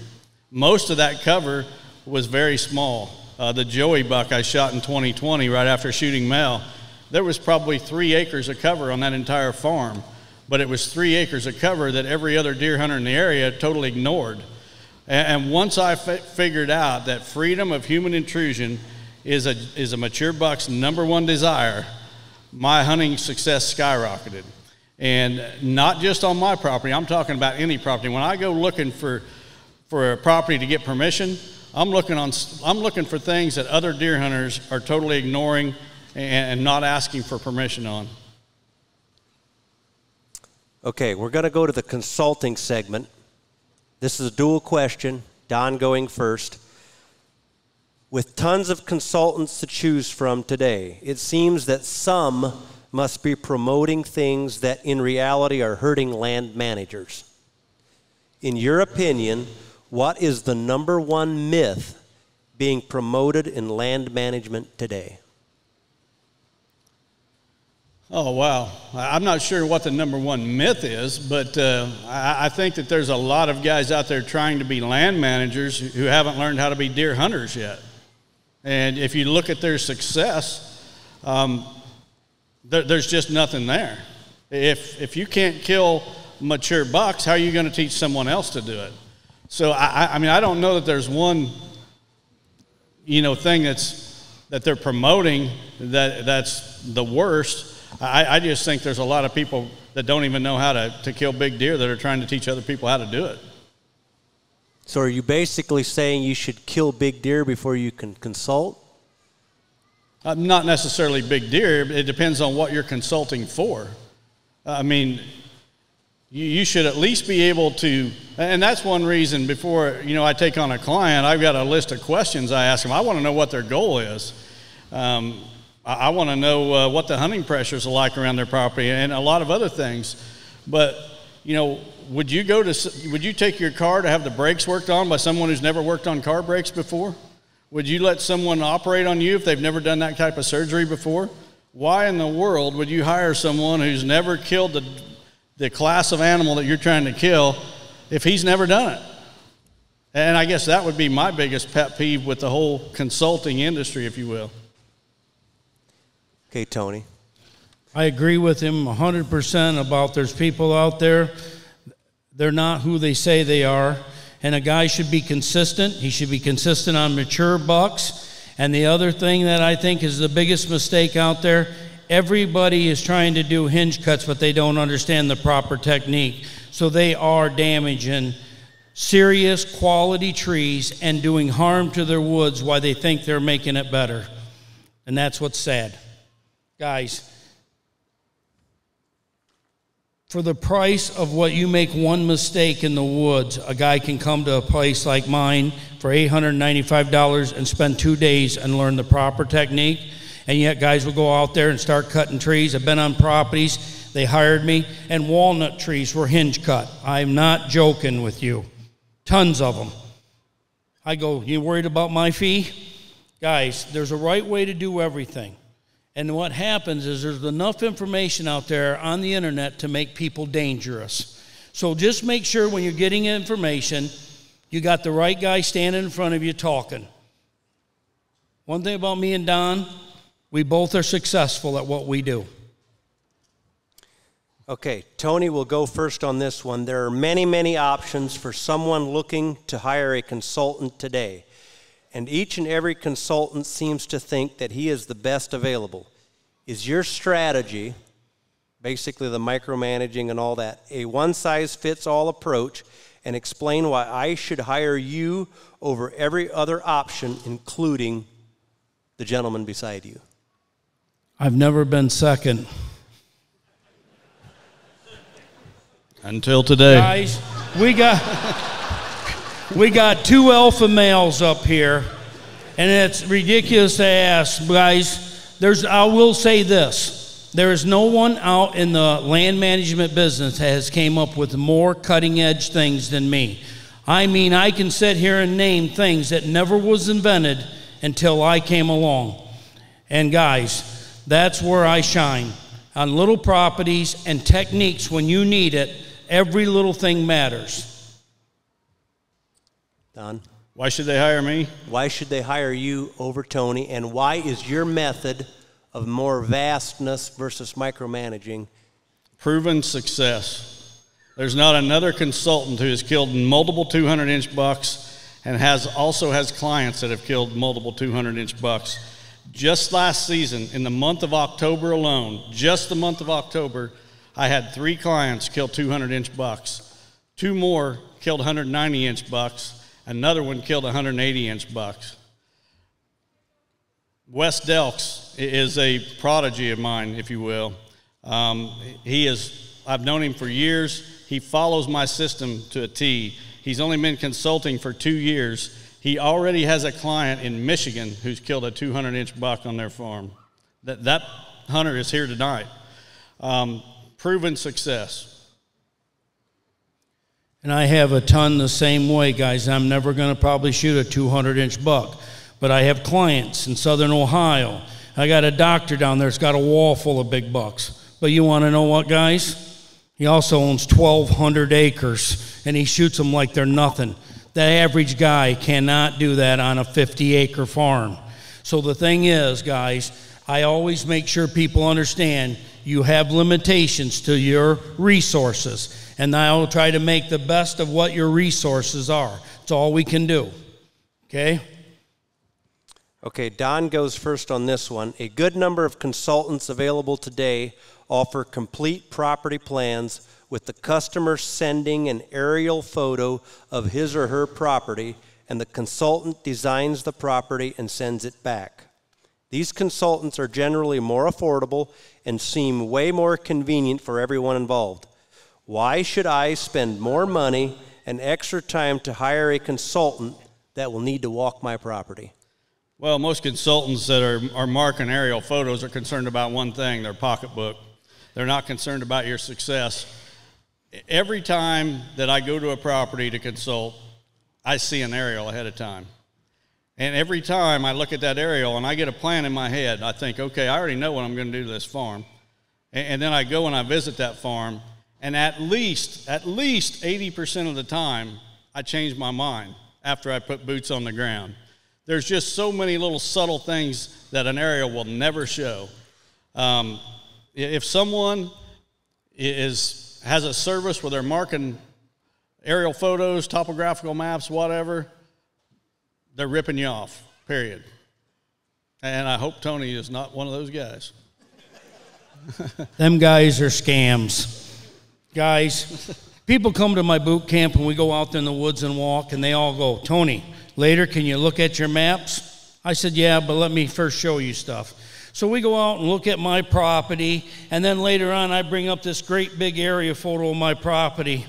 Speaker 3: Most of that cover was very small. The Joey buck I shot in 2020 right after shooting Mel, there was probably 3 acres of cover on that entire farm, but it was 3 acres of cover that every other deer hunter in the area totally ignored. And once I figured out that freedom of human intrusion is a mature buck's #1 desire, my hunting success skyrocketed. And not just on my property, I'm talking about any property. When I go looking for a property to get permission, I'm looking for things that other deer hunters are totally ignoring and not asking for permission on.
Speaker 1: Okay, we're going to go to the consulting segment. This is a dual question. Don going first. With tons of consultants to choose from today, it seems that some must be promoting things that in reality are hurting land managers. In your opinion, what is the number one myth being promoted in land management today?
Speaker 3: Oh, wow. I'm not sure what the number one myth is, but I think that there's a lot of guys out there trying to be land managers who haven't learned how to be deer hunters yet. And if you look at their success, there's just nothing there. If you can't kill mature bucks, how are you going to teach someone else to do it? So, I mean, I don't know that there's one, thing that they're promoting that's the worst. I just think there's a lot of people that don't even know how to kill big deer that are trying to teach other people how to do it.
Speaker 1: So are you basically saying you should kill big deer before you can consult?
Speaker 3: Not necessarily big deer. It depends on what you're consulting for. I mean, you should at least be able to, and that's one reason before, I take on a client, I've got a list of questions I ask them. I want to know what their goal is. I want to know what the hunting pressures are like around their property and a lot of other things. But, would you take your car to have the brakes worked on by someone who's never worked on car brakes before? Would you let someone operate on you if they've never done that type of surgery before? Why in the world would you hire someone who's never killed the class of animal that you're trying to kill if he's never done it? And I guess that would be my biggest pet peeve with the whole consulting industry, if you will.
Speaker 1: Okay, Tony.
Speaker 2: I agree with him 100% about there's people out there, they're not who they say they are, and a guy should be consistent. He should be consistent on mature bucks. And the other thing that I think is the biggest mistake out there, everybody is trying to do hinge cuts, but they don't understand the proper technique. So they are damaging serious quality trees and doing harm to their woods while they think they're making it better. And that's what's sad. Guys, for the price of what you make one mistake in the woods, a guy can come to a place like mine for $895 and spend 2 days and learn the proper technique. And yet guys will go out there and start cutting trees. I've been on properties, they hired me, and walnut trees were hinge cut. I'm not joking with you. Tons of them. I go, you worried about my fee? Guys, there's a right way to do everything. And what happens is there's enough information out there on the internet to make people dangerous. So just make sure when you're getting information, you got the right guy standing in front of you talking. One thing about me and Don, we both are successful at what we do.
Speaker 1: Okay, Tony will go first on this one. There are many, many options for someone looking to hire a consultant today. And each and every consultant seems to think that he is the best available. Is your strategy, basically the micromanaging and all that, a one-size-fits-all approach? And explain why I should hire you over every other option, including the gentleman beside you.
Speaker 2: I've never been second.
Speaker 3: Until today.
Speaker 2: Guys, we got two alpha males up here, and it's ridiculous to ask, guys. I will say this. There is no one out in the land management business that has came up with more cutting-edge things than me. I mean, I can sit here and name things that never was invented until I came along. And guys, that's where I shine. On little properties and techniques when you need it, every little thing matters.
Speaker 1: Don?
Speaker 3: Why should they hire me?
Speaker 1: Why should they hire you over Tony? And why is your method of more vastness versus micromanaging?
Speaker 3: Proven success. There's not another consultant who has killed multiple 200-inch bucks and also has clients that have killed multiple 200-inch bucks. Just last season, in the month of October alone, just the month of October, I had 3 clients kill 200-inch bucks. 2 more killed 190-inch bucks. Another one killed 180-inch bucks. Wes Delks is a prodigy of mine, if you will. I've known him for years. He follows my system to a T. He's only been consulting for 2 years. He already has a client in Michigan who's killed a 200-inch buck on their farm. That hunter is here tonight. Proven success.
Speaker 2: And I have a ton the same way, guys. I'm never going to probably shoot a 200-inch buck. But I have clients in southern Ohio. I got a doctor down there that's got a wall full of big bucks. But you want to know what, guys? He also owns 1,200 acres, and he shoots them like they're nothing. The average guy cannot do that on a 50-acre farm. So the thing is, guys, I always make sure people understand you have limitations to your resources, and I'll try to make the best of what your resources are. That's all we can do, okay?
Speaker 1: Okay, Don goes first on this one. A good number of consultants available today offer complete property plans with the customer sending an aerial photo of his or her property, and the consultant designs the property and sends it back. These consultants are generally more affordable and seem way more convenient for everyone involved. Why should I spend more money and extra time to hire a consultant that will need to walk my property?
Speaker 3: Well, most consultants that are marking aerial photos are concerned about one thing, their pocketbook. They're not concerned about your success. Every time that I go to a property to consult, I see an aerial ahead of time. And every time I look at that aerial and I get a plan in my head, I think, okay, I already know what I'm going to do to this farm. And then I go and I visit that farm, and at least 80% of the time, I change my mind after I put boots on the ground. There's just so many little subtle things that an aerial will never show. If someone has a service where they're marking aerial photos, topographical maps, whatever, they're ripping you off, period. And I hope Tony is not one of those guys.
Speaker 2: Them guys are scams. Guys, people come to my boot camp and we go out there in the woods and walk, and they all go, Tony, later, can you look at your maps? I said, yeah, but let me first show you stuff. So we go out and look at my property, and then later on I bring up this great big area photo of my property.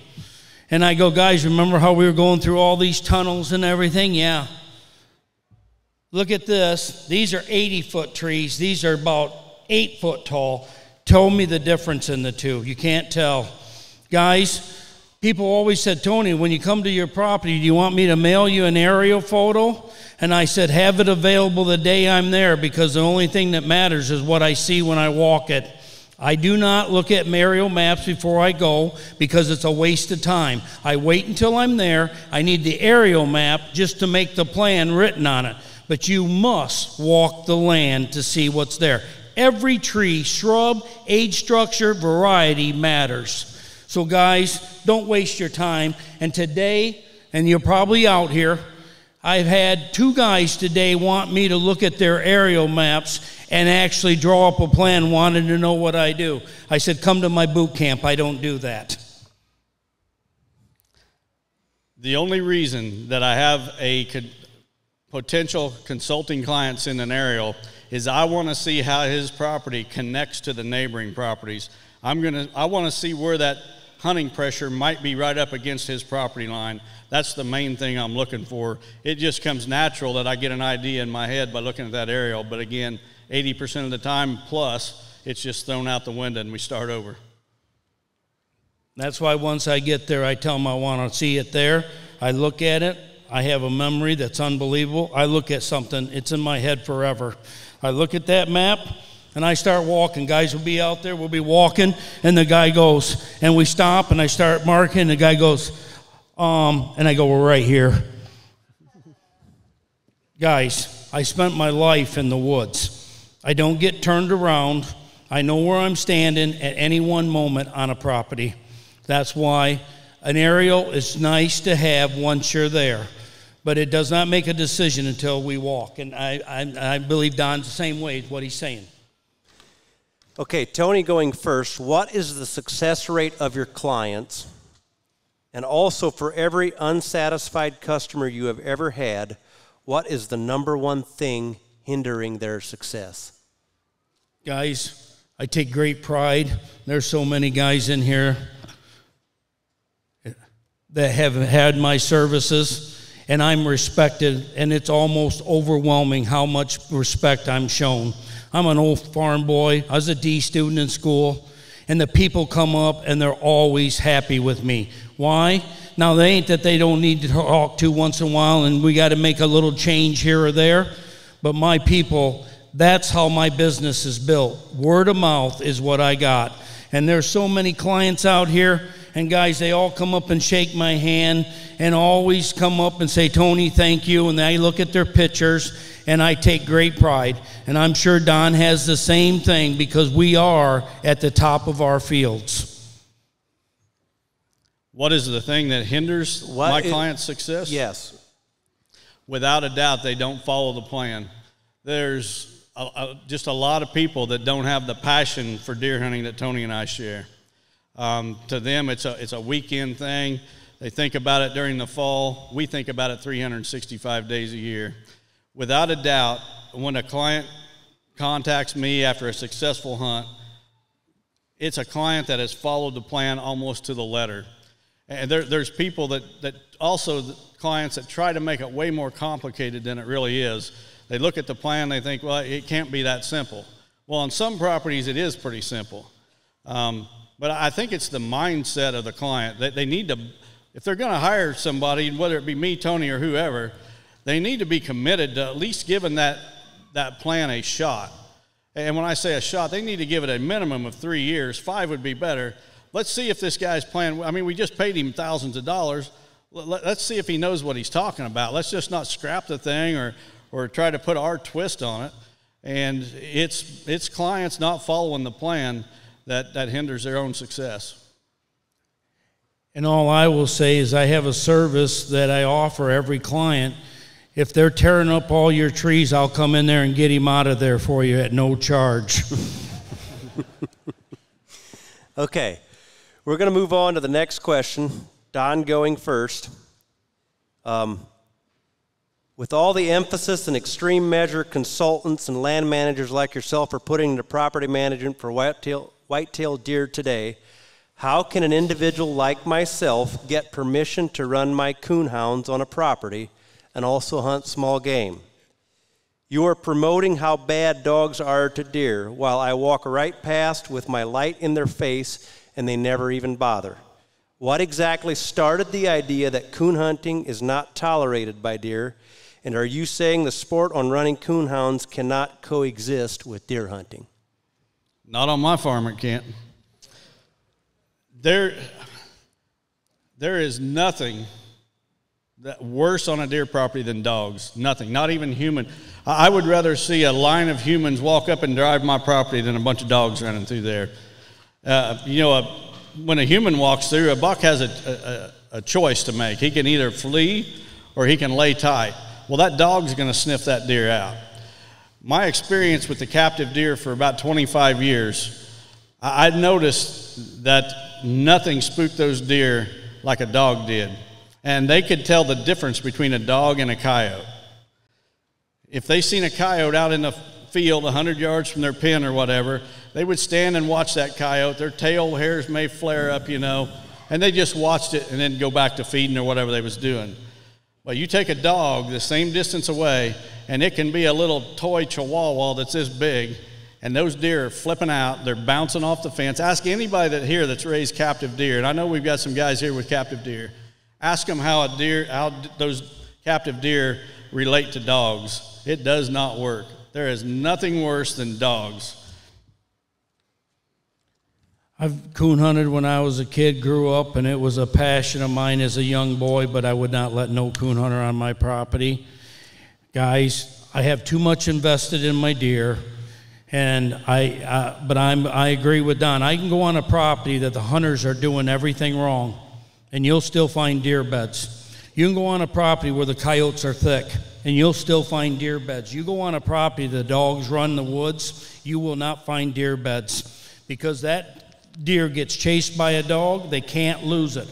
Speaker 2: And I go, guys, remember how we were going through all these tunnels and everything? Yeah. Look at this. These are 80-foot trees. These are about 8 foot tall. Tell me the difference in the two. You can't tell. Guys, people always said, Tony, when you come to your property, do you want me to mail you an aerial photo? And I said, have it available the day I'm there, because the only thing that matters is what I see when I walk it. I do not look at aerial maps before I go, because it's a waste of time. I wait until I'm there. I need the aerial map just to make the plan written on it. But you must walk the land to see what's there. Every tree, shrub, age structure, variety matters. So guys, don't waste your time. And today, and you're probably out here, I've had 2 guys today want me to look at their aerial maps and actually draw up a plan, wanted to know what I do. I said, come to my boot camp. I don't do that.
Speaker 3: The only reason that I have a potential consulting client send an aerial is I want to see how his property connects to the neighboring properties. I want to see where that hunting pressure might be right up against his property line. That's the main thing I'm looking for. It just comes natural that I get an idea in my head by looking at that aerial, but again, 80% of the time plus, it's just thrown out the window and we start over.
Speaker 2: That's why once I get there, I tell them I want to see it there. I look at it. I have a memory that's unbelievable. I look at something, it's in my head forever. I look at that map, and I start walking. Guys will be out there, we'll be walking, and the guy goes, and we stop, and I start marking, and the guy goes, and I go, we're right here. Guys, I spent my life in the woods. I don't get turned around. I know where I'm standing at any one moment on a property. That's why an aerial is nice to have once you're there, but it does not make a decision until we walk. And I believe Don's the same way as what he's saying.
Speaker 1: Okay, Tony going first. What is the success rate of your clients? And also, for every unsatisfied customer you have ever had, what is the number one thing hindering their success?
Speaker 2: Guys, I take great pride. There's so many guys in here that have had my services, and I'm respected, and it's almost overwhelming how much respect I'm shown. I'm an old farm boy. I was a D student in school, and the people come up, and they're always happy with me. Why? Now, they ain't that they don't need to talk to once in a while, and we got to make a little change here or there, but my people, that's how my business is built. Word of mouth is what I got. And there's so many clients out here, and guys, they all come up and shake my hand and always come up and say, Tony, thank you. And I look at their pictures, and I take great pride. And I'm sure Don has the same thing, because we are at the top of our fields.
Speaker 3: What is the thing that hinders my client's success?
Speaker 1: Yes.
Speaker 3: Without a doubt, they don't follow the plan. There's just a lot of people that don't have the passion for deer hunting that Tony and I share. To them, it's a weekend thing. They think about it during the fall. We think about it 365 days a year. Without a doubt, when a client contacts me after a successful hunt, it's a client that has followed the plan almost to the letter. And there's people that also, clients that try to make it way more complicated than it really is. They look at the plan, they think, well, it can't be that simple. Well, on some properties, it is pretty simple. But I think it's the mindset of the client. They need to, if they're going to hire somebody, whether it be me, Tony, or whoever, they need to be committed to at least giving that plan a shot. And when I say a shot, they need to give it a minimum of 3 years. 5 would be better. Let's see if this guy's plan, I mean, we just paid him thousands of dollars. Let's see if he knows what he's talking about. Let's just not scrap the thing or try to put our twist on it. And it's clients not following the plan that hinders their own success.
Speaker 2: And all I will say is I have a service that I offer every client. If they're tearing up all your trees, I'll come in there and get him out of there for you at no charge.
Speaker 1: Okay. We're going to move on to the next question. Don going first. With all the emphasis and extreme measure consultants and land managers like yourself are putting into property management for white-tailed deer today, how can an individual like myself get permission to run my coon hounds on a property and also hunt small game? You are promoting how bad dogs are to deer while I walk right past with my light in their face and they never even bother. What exactly started the idea that coon hunting is not tolerated by deer? And are you saying the sport on running coon hounds cannot coexist with deer hunting?
Speaker 3: Not on my farm, it can't. There is nothing that worse on a deer property than dogs. Nothing, not even human. I would rather see a line of humans walk up and drive my property than a bunch of dogs running through there. When a human walks through, a buck has a choice to make. He can either flee or he can lay tight. Well, that dog's going to sniff that deer out. My experience with the captive deer for about 25 years, I noticed that nothing spooked those deer like a dog did. And they could tell the difference between a dog and a coyote. If they seen a coyote out in the field 100 yards from their pen or whatever, they would stand and watch that coyote. Their tail hairs may flare up, and they just watched it and then go back to feeding or whatever they was doing. Well, you take a dog the same distance away, and it can be a little toy chihuahua that's this big, and those deer are flipping out. They're bouncing off the fence. Ask anybody here that's raised captive deer, and I know we've got some guys here with captive deer. Ask them how those captive deer relate to dogs. It does not work. There is nothing worse than dogs.
Speaker 2: I've coon hunted when I was a kid, grew up, and it was a passion of mine as a young boy, but I would not let no coon hunter on my property. Guys, I have too much invested in my deer, and I agree with Don. I can go on a property that the hunters are doing everything wrong, and you'll still find deer beds. You can go on a property where the coyotes are thick, and you'll still find deer beds. You go on a property the dogs run the woods, you will not find deer beds, because that deer gets chased by a dog, they can't lose it.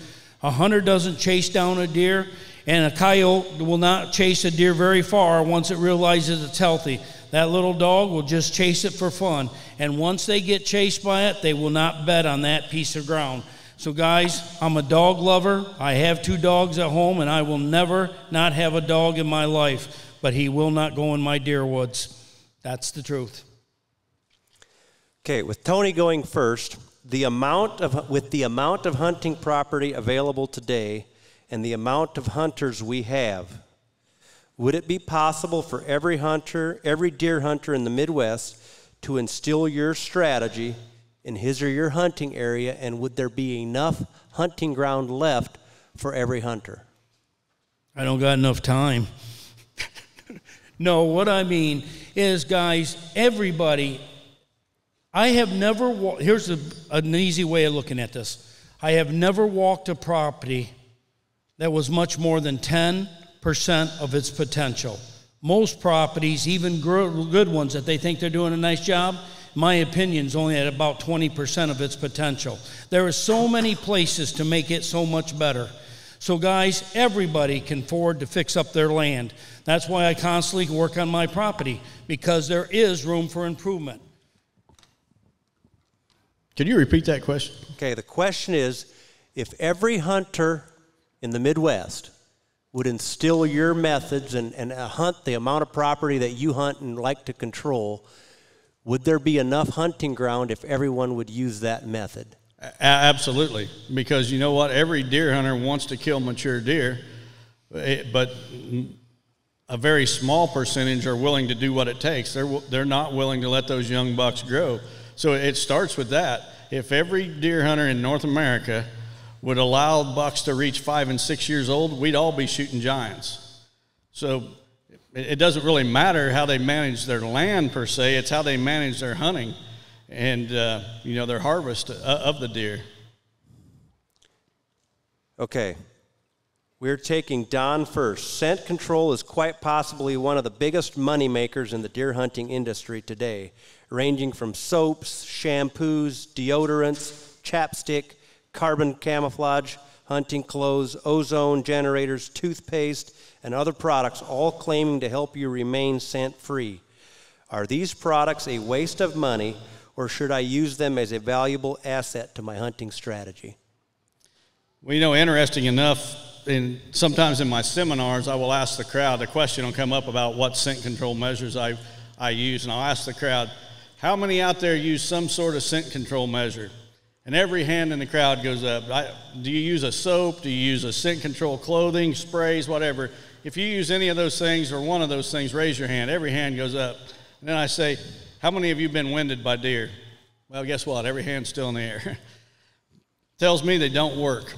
Speaker 2: A hunter doesn't chase down a deer, and a coyote will not chase a deer very far once it realizes it's healthy. That little dog will just chase it for fun. And once they get chased by it, they will not bet on that piece of ground. So guys, I'm a dog lover. I have 2 dogs at home, and I will never not have a dog in my life. But he will not go in my deer woods. That's the truth.
Speaker 1: Okay, with Tony going first, with the amount of hunting property available today and the amount of hunters we have, would it be possible for every deer hunter in the Midwest to instill your strategy in his or your hunting area, and would there be enough hunting ground left for every hunter?
Speaker 2: I don't got enough time. No, what I mean is, guys, everybody, I have never here's an easy way of looking at this. I have never walked a property that was much more than 10% of its potential. Most properties, even good ones that they think they're doing a nice job, my opinion is only at about 20% of its potential. There are so many places to make it so much better. So guys, everybody can afford to fix up their land. That's why I constantly work on my property, because there is room for improvement.
Speaker 3: Can you repeat that question?
Speaker 1: Okay, the question is, if every hunter in the Midwest would instill your methods and hunt the amount of property that you hunt and like to control, would there be enough hunting ground if everyone would use that method?
Speaker 3: Absolutely, because you know what? Every deer hunter wants to kill mature deer, but a very small percentage are willing to do what it takes. They're not willing to let those young bucks grow. So it starts with that. If every deer hunter in North America would allow bucks to reach 5 and 6 years old, we'd all be shooting giants. So it doesn't really matter how they manage their land per se, it's how they manage their hunting and their harvest of the deer. Okay.
Speaker 1: We're taking Don first. Scent control is quite possibly one of the biggest money makers in the deer hunting industry today, ranging from soaps, shampoos, deodorants, chapstick, carbon camouflage, hunting clothes, ozone generators, toothpaste, and other products, all claiming to help you remain scent-free. Are these products a waste of money, or should I use them as a valuable asset to my hunting strategy?
Speaker 3: Well, interesting enough, sometimes in my seminars, I will ask the crowd, the question will come up about what scent control measures I use, and I'll ask the crowd, how many out there use some sort of scent control measure? And every hand in the crowd goes up. Do you use a soap? Do you use a scent control clothing, sprays, whatever? If you use any of those things or one of those things, raise your hand. Every hand goes up. And then I say, how many of you have been winded by deer? Well, guess what? Every hand's still in the air. Tells me they don't work.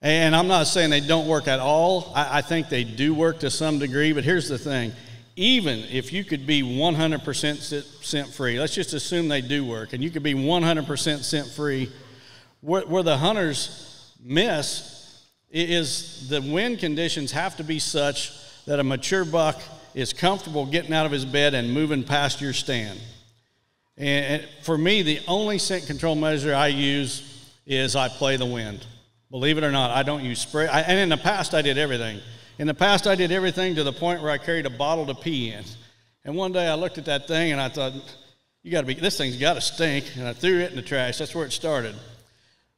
Speaker 3: And I'm not saying they don't work at all. I think they do work to some degree, but here's the thing. Even if you could be 100% scent-free, let's just assume they do work, and you could be 100% scent-free, where the hunters miss is the wind conditions have to be such that a mature buck is comfortable getting out of his bed and moving past your stand. And for me, the only scent control measure I use is I play the wind. Believe it or not, I don't use spray. And in the past, I did everything. In the past, I did everything to the point where I carried a bottle to pee in. And one day I looked at that thing and I thought, this thing's got to stink. And I threw it in the trash. That's where it started.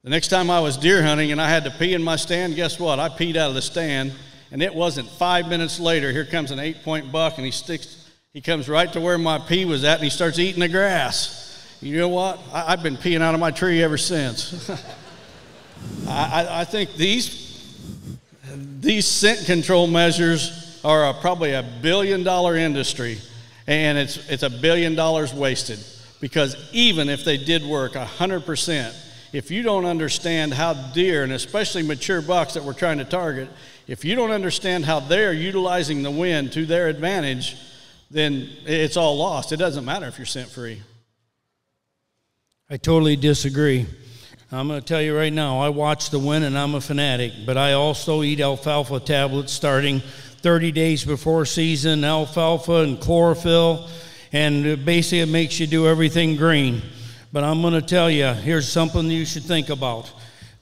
Speaker 3: The next time I was deer hunting and I had to pee in my stand, guess what? I peed out of the stand, and it wasn't 5 minutes later, here comes an 8-point buck, and he comes right to where my pee was at, and he starts eating the grass. You know what? I've been peeing out of my tree ever since. I think these scent control measures are probably $1 billion industry, and it's $1 billion wasted, because even if they did work 100%, if you don't understand how deer, and especially mature bucks that we're trying to target, if you don't understand how they're utilizing the wind to their advantage, then it's all lost. It doesn't matter if you're scent free.
Speaker 2: I totally disagree. I'm going to tell you right now, I watch the wind and I'm a fanatic, but I also eat alfalfa tablets starting 30 days before season, alfalfa and chlorophyll, and basically it makes you do everything green. But I'm going to tell you, here's something you should think about.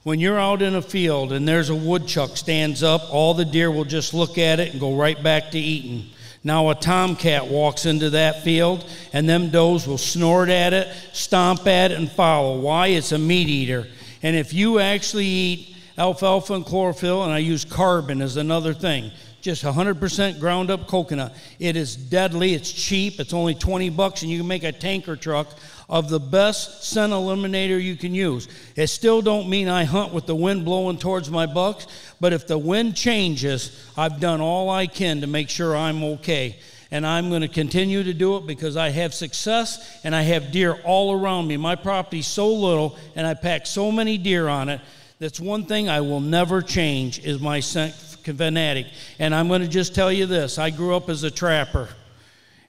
Speaker 2: When you're out in a field and there's a woodchuck stands up, all the deer will just look at it and go right back to eating. Now a tomcat walks into that field, and them does will snort at it, stomp at it, and follow. Why? It's a meat eater. And if you actually eat alfalfa and chlorophyll, and I use carbon as another thing, just 100% ground up coconut, it is deadly, it's cheap, it's only $20, and you can make a tanker truck of the best scent eliminator you can use. It still don't mean I hunt with the wind blowing towards my bucks, but if the wind changes, I've done all I can to make sure I'm okay. And I'm going to continue to do it because I have success and I have deer all around me. My property's so little and I pack so many deer on it. That's one thing I will never change is my scent fanatic. And I'm going to just tell you this. I grew up as a trapper.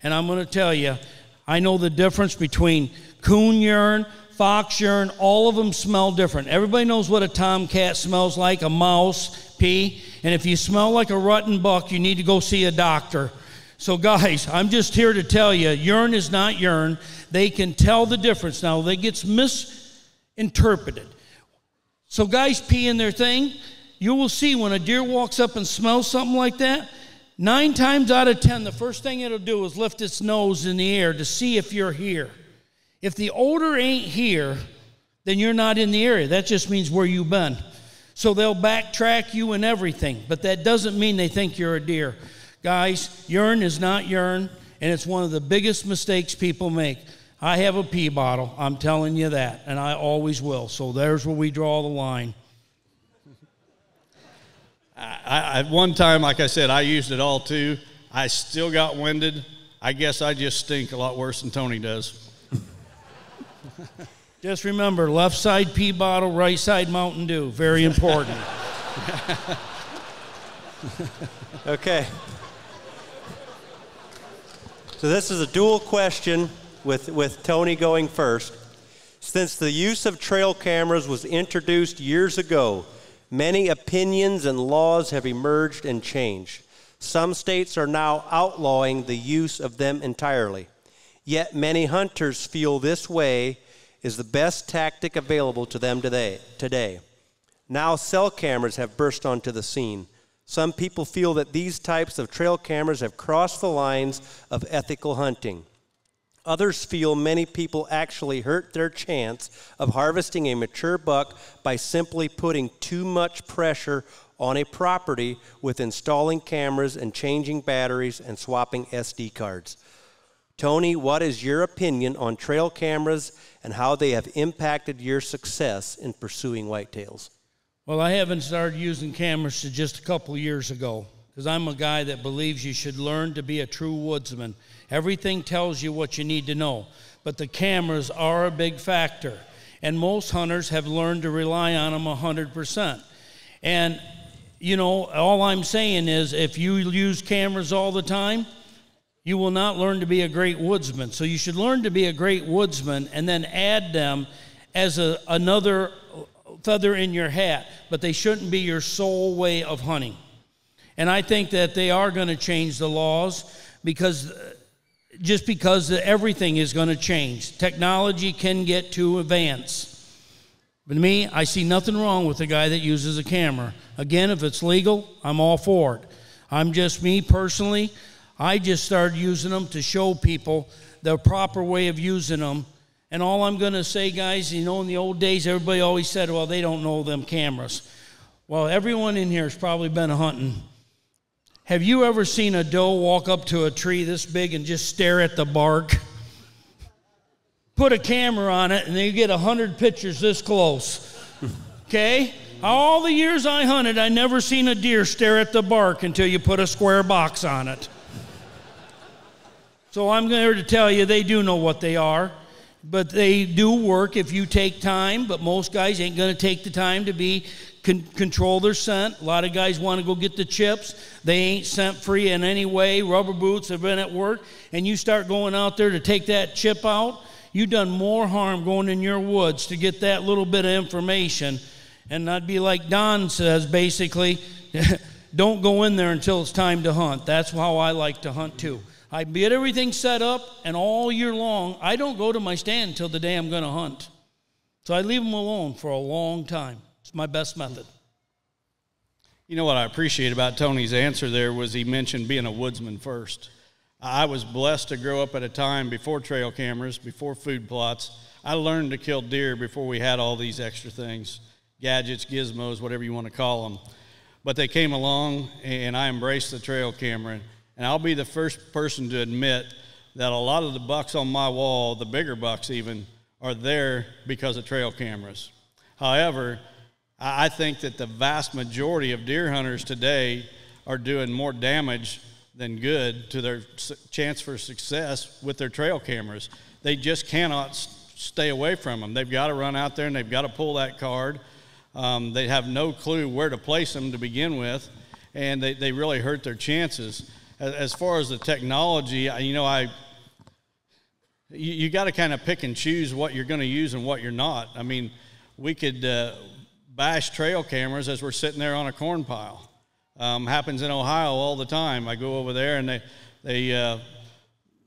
Speaker 2: And I'm going to tell you, I know the difference between coon urine, fox urine, all of them smell different. Everybody knows what a tomcat smells like, a mouse, pee. And if you smell like a rotten buck, you need to go see a doctor. So guys, I'm just here to tell you, urine is not urine. They can tell the difference. Now, they gets misinterpreted. So guys pee in their thing. You will see when a deer walks up and smells something like that, 9 times out of 10, the first thing it'll do is lift its nose in the air to see if you're here. If the odor ain't here, then you're not in the area. That just means where you've been. So they'll backtrack you and everything, but that doesn't mean they think you're a deer. Guys, urine is not urine, and it's one of the biggest mistakes people make. I have a pee bottle, I'm telling you that, and I always will. So there's where we draw the line.
Speaker 3: At one time, like I said, I used it all too. I still got winded. I guess I just stink a lot worse than Tony does.
Speaker 2: Just remember, left side pee bottle, right side Mountain Dew. Very important.
Speaker 1: Okay. So this is a dual question with Tony going first. Since the use of trail cameras was introduced years ago, many opinions and laws have emerged and changed. Some states are now outlawing the use of them entirely. Yet many hunters feel this way is the best tactic available to them today. Now cell cameras have burst onto the scene. Some people feel that these types of trail cameras have crossed the lines of ethical hunting. Others feel many people actually hurt their chance of harvesting a mature buck by simply putting too much pressure on a property with installing cameras and changing batteries and swapping SD cards. Tony, what is your opinion on trail cameras and how they have impacted your success in pursuing whitetails?
Speaker 2: Well, I haven't started using cameras to just a couple years ago because I'm a guy that believes you should learn to be a true woodsman. Everything tells you what you need to know, but the cameras are a big factor, and most hunters have learned to rely on them 100%. And, you know, all I'm saying is if you use cameras all the time, you will not learn to be a great woodsman. So you should learn to be a great woodsman and then add them as another feather in your hat, but they shouldn't be your sole way of hunting. And I think that they are going to change the laws because everything is going to change. Technology can get too advanced. But me, I see nothing wrong with the guy that uses a camera. Again, if it's legal, I'm all for it. I'm just me personally. I just started using them to show people the proper way of using them. And all I'm going to say, guys, you know, in the old days, everybody always said, well, they don't know them cameras. Well, everyone in here has probably been hunting. Have you ever seen a doe walk up to a tree this big and just stare at the bark? Put a camera on it, and then you get 100 pictures this close. Okay? All the years I hunted, I never seen a deer stare at the bark until you put a square box on it. So I'm here to tell you they do know what they are, but they do work if you take time, but most guys ain't going to take the time to control their scent. A lot of guys want to go get the chips. They ain't scent free in any way. Rubber boots have been at work, and you start going out there to take that chip out, you've done more harm going in your woods to get that little bit of information. And I'd be like Don says, basically, don't go in there until it's time to hunt. That's how I like to hunt too. I get everything set up, and all year long, I don't go to my stand until the day I'm going to hunt. So I leave them alone for a long time. It's my best method.
Speaker 3: You know what I appreciate about Tony's answer there was he mentioned being a woodsman first. I was blessed to grow up at a time before trail cameras, before food plots. I learned to kill deer before we had all these extra things, gadgets, gizmos, whatever you want to call them. But they came along, and I embraced the trail camera. And I'll be the first person to admit that a lot of the bucks on my wall, the bigger bucks even, are there because of trail cameras. However, I think that the vast majority of deer hunters today are doing more damage than good to their chance for success with their trail cameras. They just cannot stay away from them. They've got to run out there and they've got to pull that card. They have no clue where to place them to begin with, and they really hurt their chances. As far as the technology, you got to kind of pick and choose what you're going to use and what you're not. I mean, we could bash trail cameras as we're sitting there on a corn pile. Happens in Ohio all the time. I go over there and they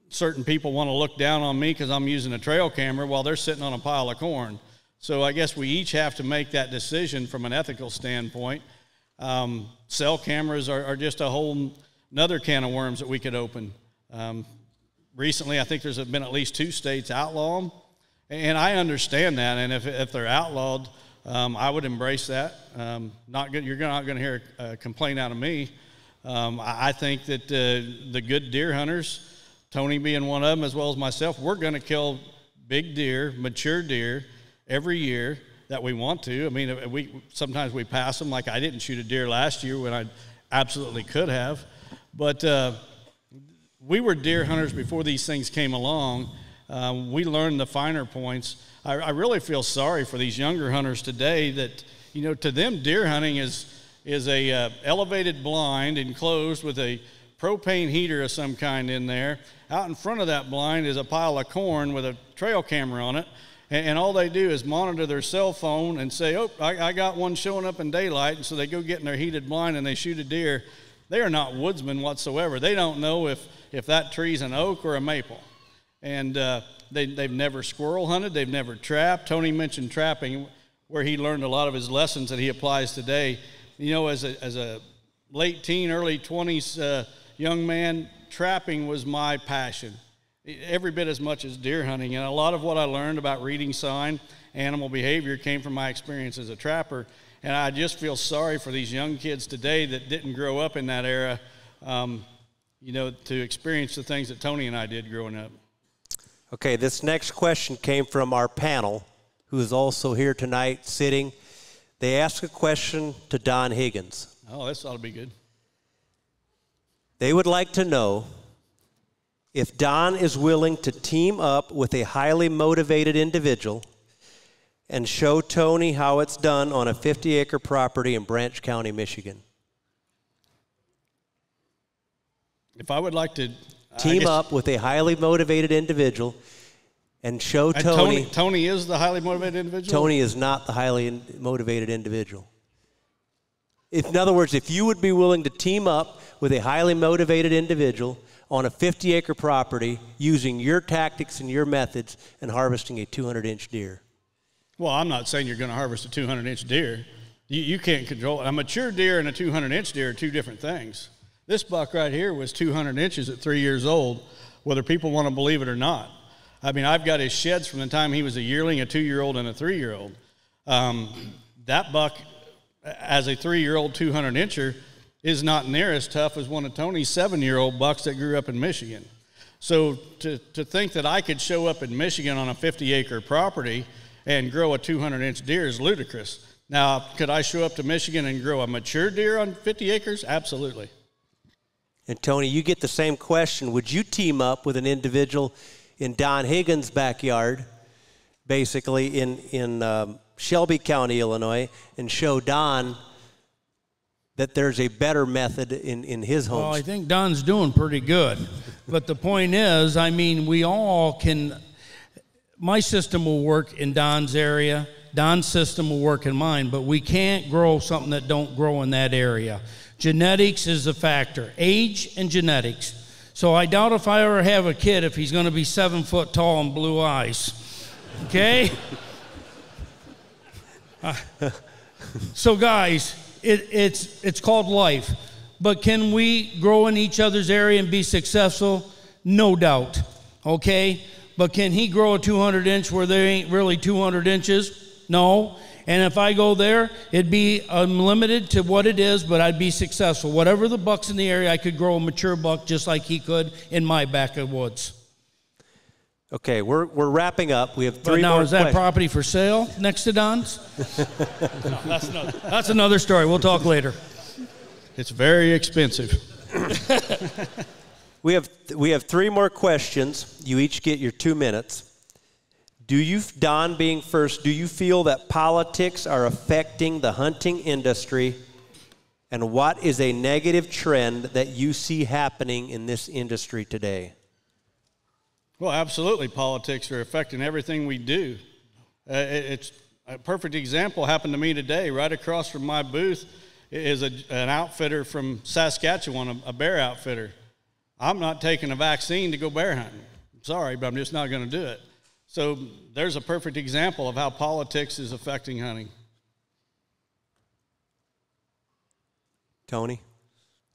Speaker 3: certain people want to look down on me because I'm using a trail camera while they're sitting on a pile of corn. So I guess we each have to make that decision from an ethical standpoint. Cell cameras are just a whole another can of worms that we could open. Recently, I think there's been at least 2 states outlaw them, and I understand that. And if they're outlawed, I would embrace that. You're not going to hear a complaint out of me. I think that the good deer hunters, Tony being one of them, as well as myself, we're going to kill big deer, mature deer, every year that we want to. I mean, sometimes we pass them. Like I didn't shoot a deer last year when I absolutely could have. But we were deer hunters before these things came along. We learned the finer points. I really feel sorry for these younger hunters today that, to them deer hunting is a elevated blind enclosed with a propane heater of some kind in there. Out in front of that blind is a pile of corn with a trail camera on it. And all they do is monitor their cell phone and say, oh, I got one showing up in daylight. And so they go get in their heated blind and they shoot a deer. They are not woodsmen whatsoever. They don't know if that tree's an oak or a maple. And they've never squirrel hunted. They've never trapped. Tony mentioned trapping, where he learned a lot of his lessons that he applies today. As a late teen, early 20s young man, trapping was my passion, every bit as much as deer hunting. And a lot of what I learned about reading sign, animal behavior, came from my experience as a trapper. And I just feel sorry for these young kids today that didn't grow up in that era, to experience the things that Tony and I did growing up.
Speaker 1: Okay, this next question came from our panel, who is also here tonight sitting. They asked a question to Don Higgins.
Speaker 3: Oh, this ought to be good.
Speaker 1: They would like to know if Don is willing to team up with a highly motivated individual and show Tony how it's done on a 50-acre property in Branch County, Michigan.
Speaker 3: If I would like to
Speaker 1: team up with a highly motivated individual and show Tony.
Speaker 3: Tony is the highly motivated individual?
Speaker 1: Tony is not the highly motivated individual. In other words, if you would be willing to team up with a highly motivated individual on a 50-acre property using your tactics and your methods and harvesting a 200-inch deer.
Speaker 3: Well, I'm not saying you're going to harvest a 200-inch deer. You can't control it. A mature deer and a 200-inch deer are two different things. This buck right here was 200 inches at 3 years old, whether people want to believe it or not. I mean, I've got his sheds from the time he was a yearling, a 2-year-old, and a 3-year-old. That buck, as a 3-year-old 200-incher, is not near as tough as one of Tony's 7-year-old bucks that grew up in Michigan. So to think that I could show up in Michigan on a 50-acre property and grow a 200-inch deer is ludicrous. Now, could I show up to Michigan and grow a mature deer on 50 acres? Absolutely.
Speaker 1: And Tony, you get the same question. Would you team up with an individual in Don Higgins' backyard, basically in Shelby County, Illinois, and show Don that there's a better method in his home?
Speaker 2: Well, I think Don's doing pretty good. But the point is, I mean, we all can, my system will work in Don's area, Don's system will work in mine, but we can't grow something that don't grow in that area. Genetics is a factor, age and genetics. So I doubt if I ever have a kid if he's going to be 7 foot tall and blue eyes. Okay? So guys, it's called life. But can we grow in each other's area and be successful? No doubt, okay? But can he grow a 200-inch where there ain't really 200 inches? No. And if I go there, it'd be unlimited to what it is, but I'd be successful. Whatever the buck's in the area, I could grow a mature buck just like he could in my back of woods.
Speaker 1: Okay, we're wrapping up. We have three
Speaker 2: but now,
Speaker 1: more
Speaker 2: is that
Speaker 1: questions.
Speaker 2: property for sale next to Don's? No, that's another story. We'll talk later.
Speaker 3: It's very expensive.
Speaker 1: We have three more questions. You each get your 2 minutes. Do you, Don being first, do you feel that politics are affecting the hunting industry? And what is a negative trend that you see happening in this industry today?
Speaker 3: Well, absolutely. Politics are affecting everything we do. It's a perfect example happened to me today. Right across from my booth is an outfitter from Saskatchewan, a bear outfitter. I'm not taking a vaccine to go bear hunting. I'm sorry, but I'm just not going to do it. So there's a perfect example of how politics is affecting hunting.
Speaker 1: Tony?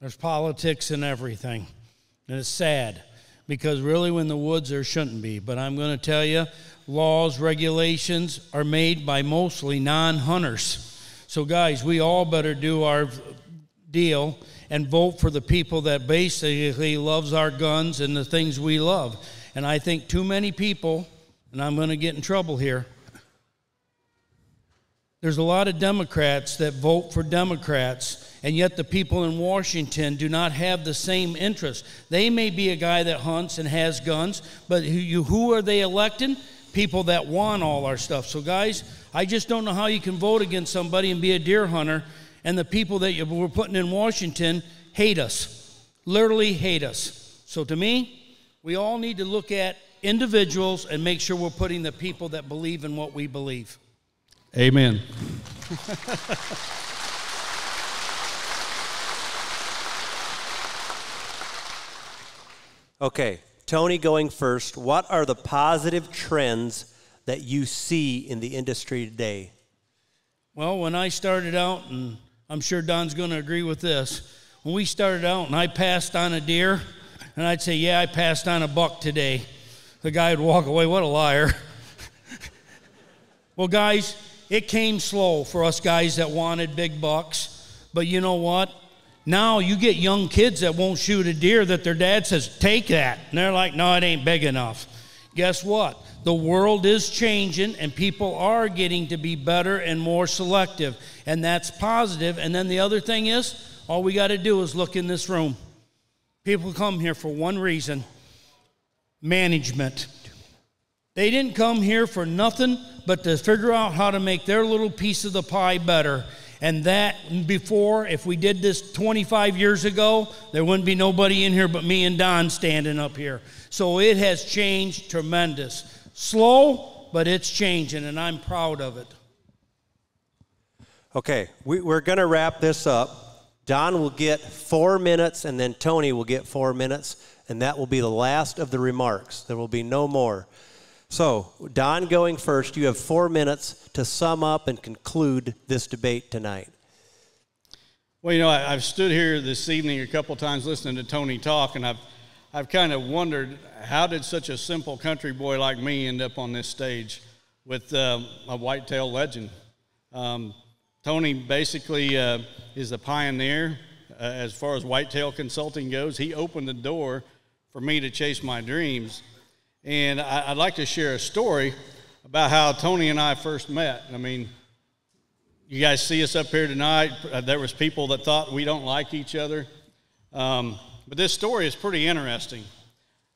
Speaker 2: There's politics in everything, and it's sad because really when the woods there shouldn't be. But I'm going to tell you, laws, regulations are made by mostly non-hunters. So guys, we all better do our deal and vote for the people that basically loves our guns and the things we love. And I think too many people, and I'm going to get in trouble here, there's a lot of Democrats that vote for Democrats, and yet the people in Washington do not have the same interest. They may be a guy that hunts and has guns, but who are they electing? People that want all our stuff. So guys, I just don't know how you can vote against somebody and be a deer hunter, and the people that we're putting in Washington hate us, literally hate us. So to me, we all need to look at individuals and make sure we're putting the people that believe in what we believe.
Speaker 3: Amen.
Speaker 1: Okay, Tony going first. What are the positive trends that you see in the industry today?
Speaker 2: Well, when I started out, and I'm sure Don's going to agree with this, when we started out and I passed on a deer, and I'd say, yeah, I passed on a buck today, the guy would walk away, what a liar. Well, guys, it came slow for us guys that wanted big bucks, but you know what? Now you get young kids that won't shoot a deer that their dad says, take that. And they're like, no, it ain't big enough. Guess what? The world is changing, and people are getting to be better and more selective, and that's positive. And then the other thing is, all we got to do is look in this room. People come here for one reason, management. They didn't come here for nothing but to figure out how to make their little piece of the pie better. And that before, if we did this 25 years ago, there wouldn't be nobody in here but me and Don standing up here. So it has changed tremendous. Slow, but it's changing, and I'm proud of it.
Speaker 1: Okay, we're going to wrap this up. Don will get 4 minutes, and then Tony will get 4 minutes, and that will be the last of the remarks. There will be no more. So, Don going first, you have 4 minutes to sum up and conclude this debate tonight.
Speaker 3: Well, you know, I've stood here this evening a couple times listening to Tony talk, and I've kind of wondered, how did such a simple country boy like me end up on this stage with a whitetail legend? Tony basically is the pioneer as far as whitetail consulting goes. He opened the door for me to chase my dreams. And I'd like to share a story about how Tony and I first met. I mean, you guys see us up here tonight. There was people that thought we don't like each other. But this story is pretty interesting.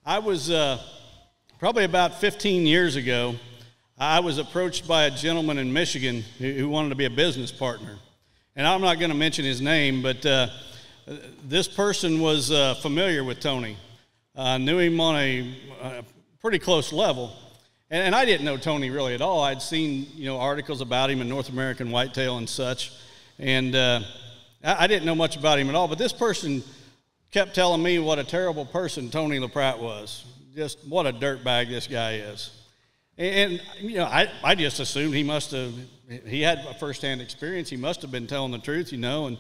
Speaker 3: I was probably about 15 years ago, I was approached by a gentleman in Michigan who wanted to be a business partner. And I'm not going to mention his name, but this person was familiar with Tony. Knew him on a pretty close level. And I didn't know Tony really at all. I'd seen, articles about him in North American Whitetail and such. And I didn't know much about him at all. But this person kept telling me what a terrible person Tony Lapratt was. Just what a dirtbag this guy is. And you know, I just assumed he had a firsthand experience. He must have been telling the truth, you know. And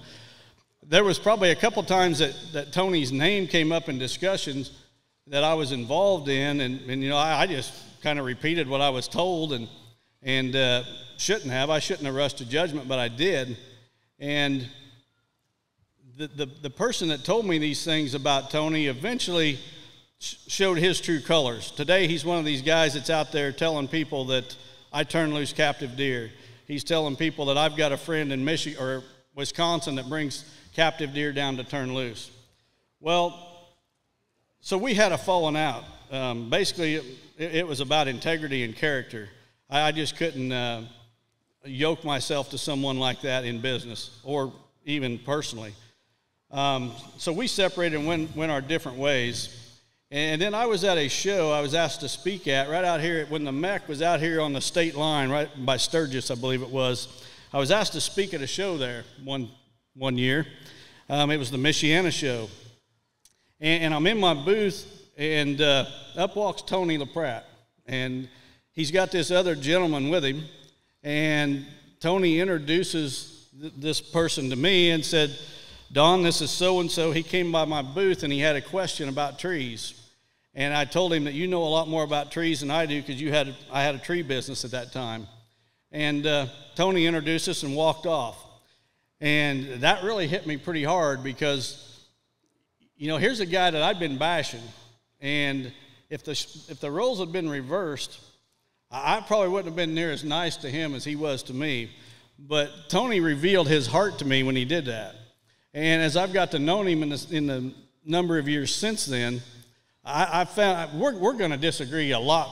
Speaker 3: there was probably a couple times that Tony's name came up in discussions that I was involved in, and you know, I just kind of repeated what I was told, and shouldn't have. I shouldn't have rushed to judgment, but I did. And the person that told me these things about Tony eventually showed his true colors. Today, he's one of these guys that's out there telling people that I turn loose captive deer. He's telling people that I've got a friend in Michigan or Wisconsin that brings captive deer down to turn loose. Well, so we had a falling out. Basically, it was about integrity and character. I just couldn't yoke myself to someone like that in business or even personally. So we separated and went our different ways. And then I was at a show I was asked to speak at right out here when the MEC was out here on the state line, right by Sturgis, I believe it was. I was asked to speak at a show there one year. It was the Shipshewana show. And I'm in my booth, and up walks Tony Lapratt. And he's got this other gentleman with him. And Tony introduces this person to me and said, Don, this is so-and-so. He came by my booth, and he had a question about trees. And I told him that you know a lot more about trees than I do because I had a tree business at that time. And Tony introduced us and walked off. And that really hit me pretty hard because, you know, here's a guy that I'd been bashing. And if the roles had been reversed, I probably wouldn't have been near as nice to him as he was to me. But Tony revealed his heart to me when he did that. And as I've got to know him in the number of years since then, I found we're going to disagree a lot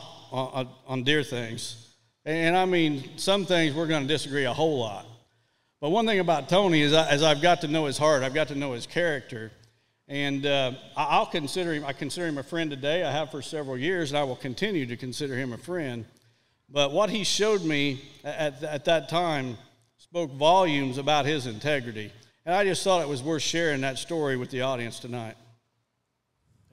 Speaker 3: on deer things. And I mean, some things we're going to disagree a whole lot. But one thing about Tony is as I've got to know his heart, I've got to know his character. And I consider him a friend today. I have for several years, and I will continue to consider him a friend. But what he showed me at that time spoke volumes about his integrity. And I just thought it was worth sharing that story with the audience tonight.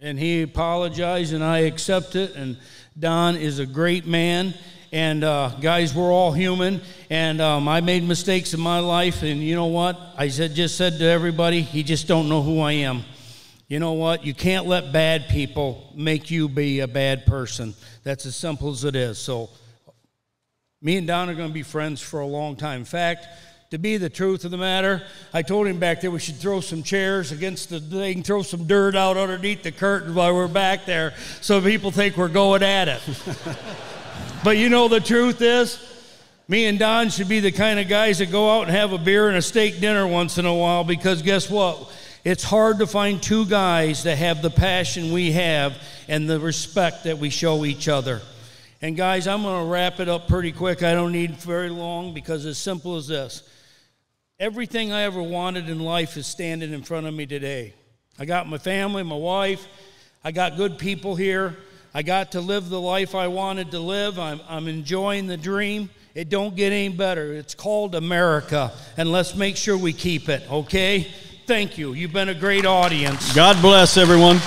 Speaker 2: And he apologized, and I accept it. And Don is a great man. And guys, we're all human. And I made mistakes in my life. And you know what? I just said to everybody, he just don't know who I am. You know what? You can't let bad people make you be a bad person. That's as simple as it is. So me and Don are going to be friends for a long time. In fact, to be the truth of the matter, I told him back there we should throw some chairs against they can throw some dirt out underneath the curtain while we're back there so people think we're going at it. But you know the truth is, me and Don should be the kind of guys that go out and have a beer and a steak dinner once in a while because guess what? It's hard to find two guys that have the passion we have and the respect that we show each other. And guys, I'm going to wrap it up pretty quick. I don't need very long because it's simple as this. Everything I ever wanted in life is standing in front of me today. I got my family, my wife. I got good people here. I got to live the life I wanted to live. I'm enjoying the dream. It don't get any better. It's called America, and let's make sure we keep it, okay? Thank you. You've been a great audience.
Speaker 3: God bless everyone.